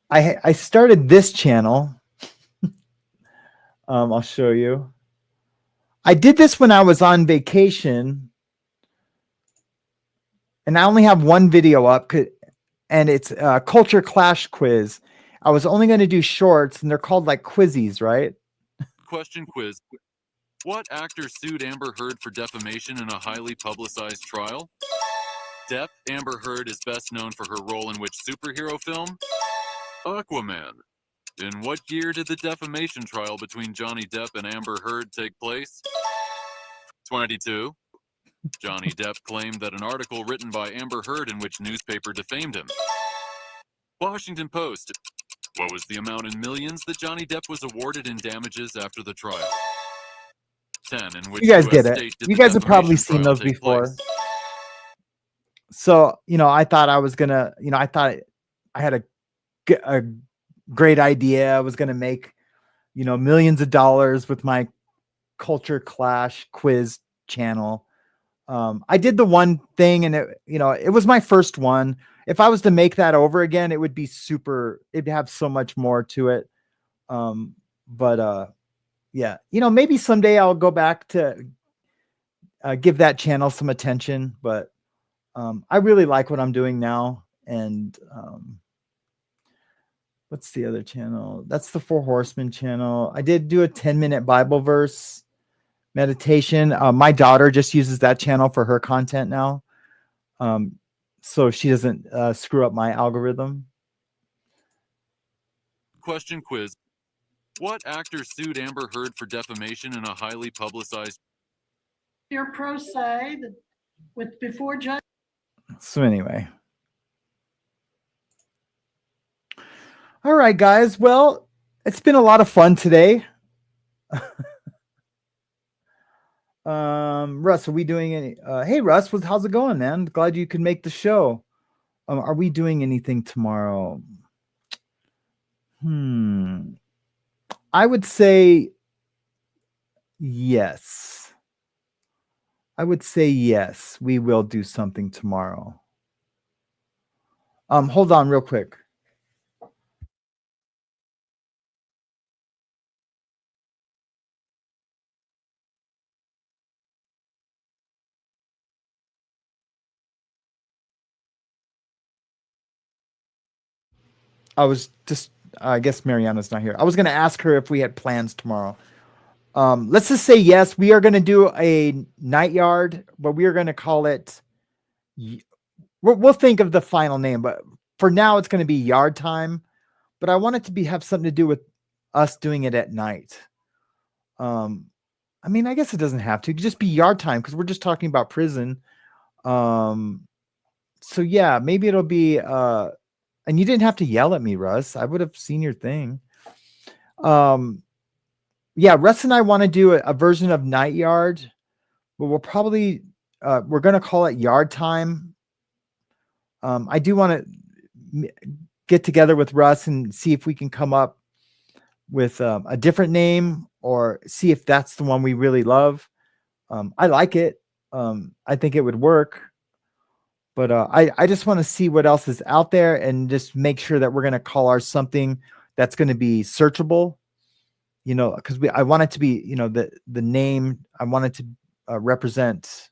I started this channel. I'll show you. I did this when I was on vacation, and I only have one video up, and it's a culture clash quiz. I was only going to do shorts, and they're called like quizzies, right? Question quiz. What actor sued Amber Heard for defamation in a highly publicized trial? Depp. Amber Heard is best known for her role in which superhero film? Aquaman. In what year did the defamation trial between Johnny Depp and Amber Heard take place? 22. Johnny Depp claimed that an article written by Amber Heard in which newspaper defamed him. Washington Post. What was the amount in millions that Johnny Depp was awarded in damages after the trial? 10. In which You guys US get it. state did You the guys have probably defamation seen trial those take before. place? So, I thought I was gonna, I thought I had a great idea. I was gonna make, millions of dollars with my culture clash quiz channel. I did the one thing, and it was my first one. If I was to make that over again, it would be it'd have so much more to it. Yeah, maybe someday I'll go back to give that channel some attention, but I really like what I'm doing now. And what's the other channel? That's the Four Horsemen channel. I did do a 10-minute Bible verse meditation. My daughter just uses that channel for her content now. So she doesn't screw up my algorithm. Question quiz. What actor sued Amber Heard for defamation in a highly publicized... Your pro se that with before judge. So anyway. All right, guys. Well, it's been a lot of fun today. Russ, are we doing any? Hey, Russ, how's it going, man? Glad you could make the show. Are we doing anything tomorrow? I would say yes. I would say yes. We will do something tomorrow. Hold on real quick. I guess Mariana's not here. I was going to ask her if we had plans tomorrow. Let's just say yes. We are going to do a night yard, but we are going to call it. We'll think of the final name, but for now it's going to be yard time. But I want it to have something to do with us doing it at night. I mean, I guess it doesn't have to. It could just be yard time because we're just talking about prison. So yeah, maybe it'll be. And you didn't have to yell at me, Russ. I would have seen your thing. Yeah, Russ and I want to do a version of Night Yard, but we'll probably we're going to call it Yard Time. I do want to get together with Russ and see if we can come up with a different name or see if that's the one we really love. I like it. I think it would work. But I just want to see what else is out there and just make sure that we're going to call ours something that's going to be searchable, because I want it to be, the name. I want it to represent,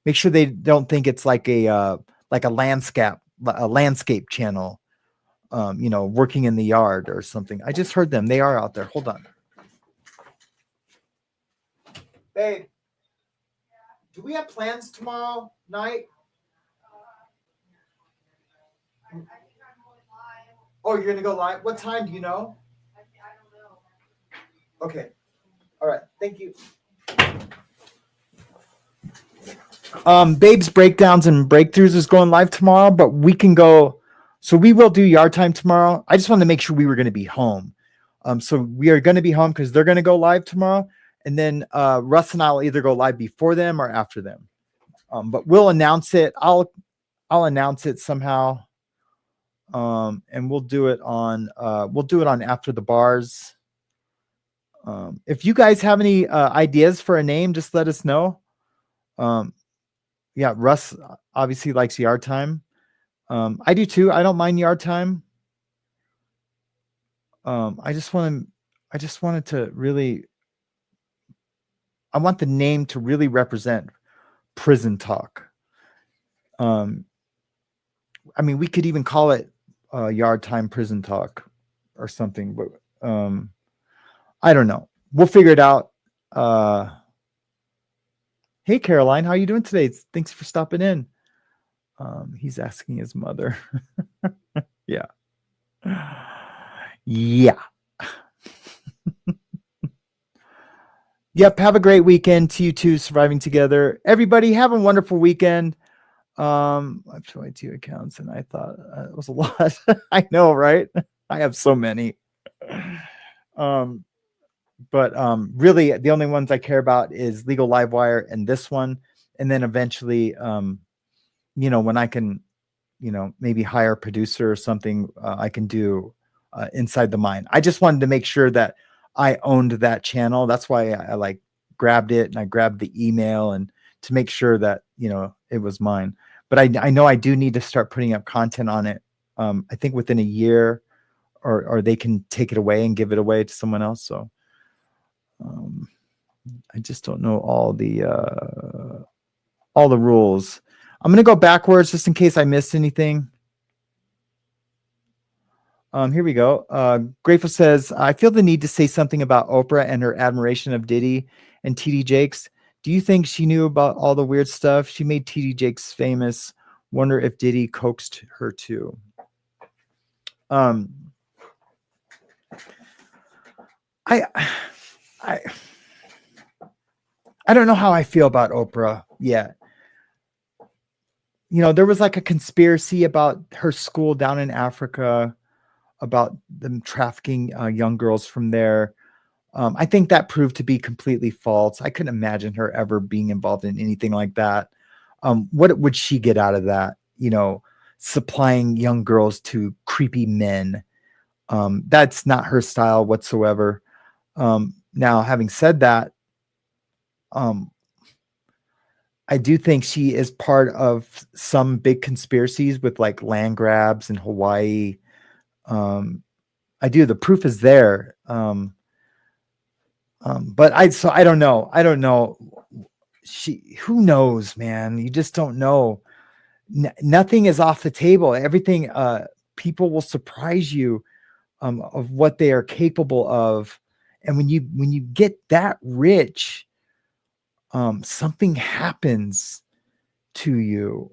make sure they don't think it's like a landscape channel, working in the yard or something. I just heard them. They are out there. Hold on. Babe, do we have plans tomorrow night? Oh, you're going to go live? What time do you know? I don't know. Okay. All right. Thank you. Babe's Breakdowns and Breakthroughs is going live tomorrow, but we can go. So we will do yard time tomorrow. I just wanted to make sure we were going to be home. So we are going to be home because they're going to go live tomorrow. And then Russ and I will either go live before them or after them. But we'll announce it. I'll announce it somehow. And we'll do it on After the Bars. If you guys have any ideas for a name, just let us know. Yeah, Russ obviously likes yard time. I do too. I don't mind yard time. I want the name to really represent prison talk. I mean, we could even call it yard time prison talk or something, but I don't know. We'll figure it out. Hey, Caroline, how are you doing today? Thanks for stopping in. He's asking his mother. Yeah. Yeah. Yep. Have a great weekend to you two, surviving together. Everybody have a wonderful weekend. I have 22 accounts and I thought it was a lot. I know, right? I have so many. But really the only ones I care about is Legal Livewire and this one. And then eventually, when I can, maybe hire a producer or something, I can do Inside the Mind. I just wanted to make sure that I owned that channel. That's why I grabbed it and I grabbed the email and to make sure that, it was mine. But I know I do need to start putting up content on it. I think within a year or they can take it away and give it away to someone else. So I just don't know all the rules. I'm going to go backwards just in case I missed anything. Here we go. Grateful says, I feel the need to say something about Oprah and her admiration of Diddy and TD Jakes. Do you think she knew about all the weird stuff? She made TD Jakes famous. Wonder if Diddy coaxed her too. I don't know how I feel about Oprah yet. You know, there was like a conspiracy about her school down in Africa, about them trafficking young girls from there. I think that proved to be completely false. I couldn't imagine her ever being involved in anything like that. What would she get out of that? You know, supplying young girls to creepy men. That's not her style whatsoever. Now, having said that, I do think she is part of some big conspiracies with like land grabs in Hawaii. I do. The proof is there. But I don't know. I don't know. Who knows, man? You just don't know. Nothing is off the table. Everything, people will surprise you of what they are capable of. And when you get that rich, something happens to you.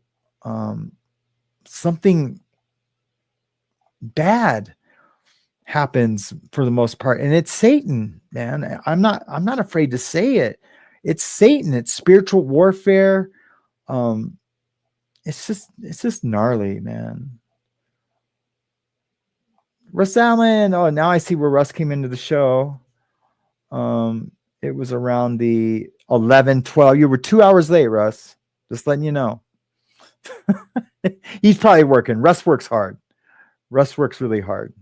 Something bad happens for the most part, and it's Satan, man. I'm not afraid to say it. It's Satan. It's spiritual warfare. It's just gnarly, man. Russ Allen. Oh, now I see where Russ came into the show. It was around the 11:12. You were 2 hours late, Russ. Just letting you know. He's probably working. Russ works hard. Russ works really hard.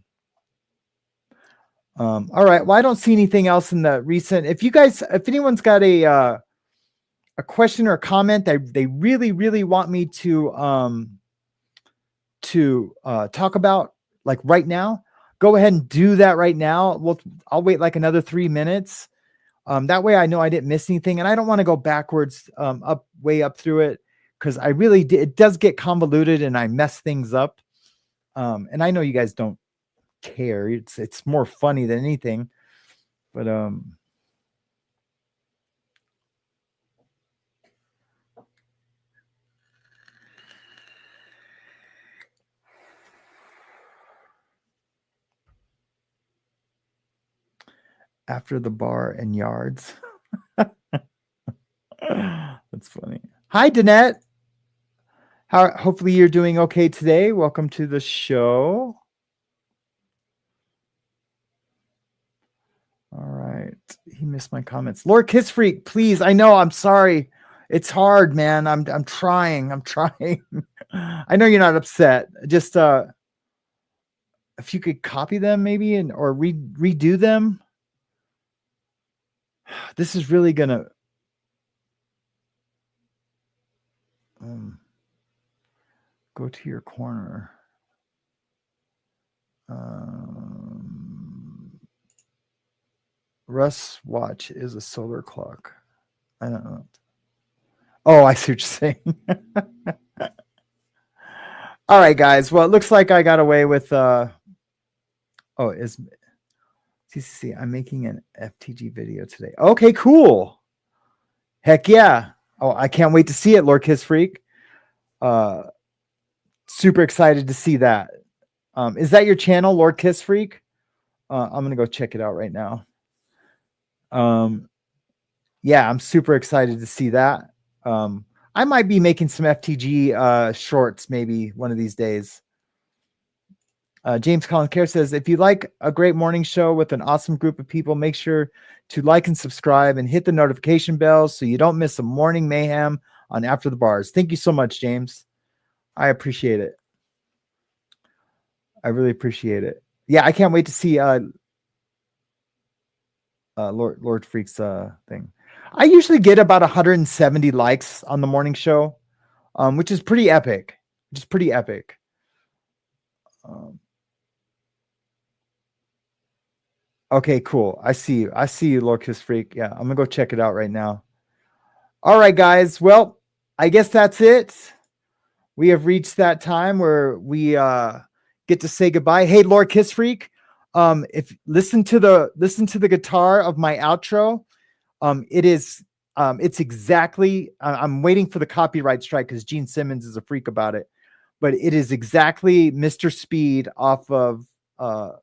All right. Well, I don't see anything else in the recent. If anyone's got a question or a comment that they really, really want me to talk about, like right now, go ahead and do that right now. I'll wait like another 3 minutes. That way I know I didn't miss anything, and I don't want to go backwards, way up through it, because I really did. It does get convoluted and I mess things up. And I know you guys don't care. It's more funny than anything, but after the bar and yards. That's funny. Hi, Danette. Hopefully you're doing okay today. Welcome to the show. All right. He missed my comments. Lord Kiss Freak, please. I know. I'm sorry. It's hard, man. I'm trying. I'm trying. I know you're not upset. Just if you could copy them maybe or redo them. This is really gonna go to your corner. Russ watch is a solar clock. I don't know. Oh, I see what you're saying. All right, guys. Well, it looks like I got away with CCC. I'm making an FTG video today. Okay, cool. Heck yeah. Oh, I can't wait to see it, Lord Kiss Freak. Super excited to see that. Is that your channel, Lord Kiss Freak? I'm going to go check it out right now. Yeah, I'm super excited to see that. I might be making some FTG shorts maybe one of these days. James Collins Care says, if you like a great morning show with an awesome group of people, make sure to like and subscribe and hit the notification bell so you don't miss a morning mayhem on After the Bars. Thank you so much, James. I appreciate it. I really appreciate it. Yeah, I can't wait to see Lord Freak's thing. I usually get about 170 likes on the morning show, which is pretty epic. Okay, cool. I see you. I see you, Lord Kiss Freak. Yeah, I'm gonna go check it out right now. All right, guys. Well, I guess that's it. We have reached that time where we get to say goodbye. Hey, Lord Kiss Freak. If listen to the guitar of my outro. It's exactly. I'm waiting for the copyright strike because Gene Simmons is a freak about it, but it is exactly Mr. Speed off of Rock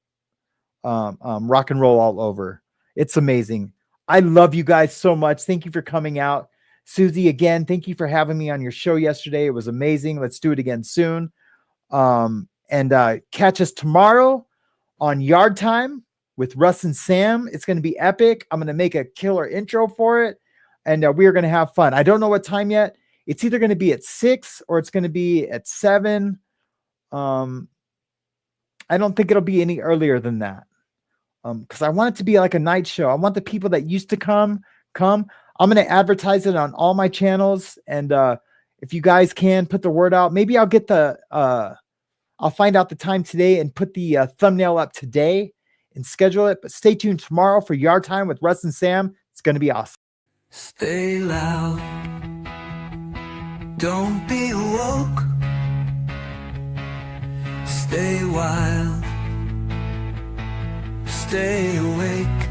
and Roll All Over. It's amazing. I love you guys so much. Thank you for coming out. Susie, again, thank you for having me on your show yesterday. It was amazing. Let's do it again soon. And catch us tomorrow on Yard Time with Russ and Sam. It's going to be epic. I'm going to make a killer intro for it, and we are going to have fun. I don't know what time yet. It's either going to be at 6 or it's going to be at 7. I don't think it'll be any earlier than that. Because I want it to be like a night show. I want the people that used to come. I'm going to advertise it on all my channels. And if you guys can put the word out, maybe I'll get I'll find out the time today and put the thumbnail up today and schedule it. But stay tuned tomorrow for Yard Time with Russ and Sam. It's going to be awesome. Stay loud. Don't be woke. Stay wild. Stay awake.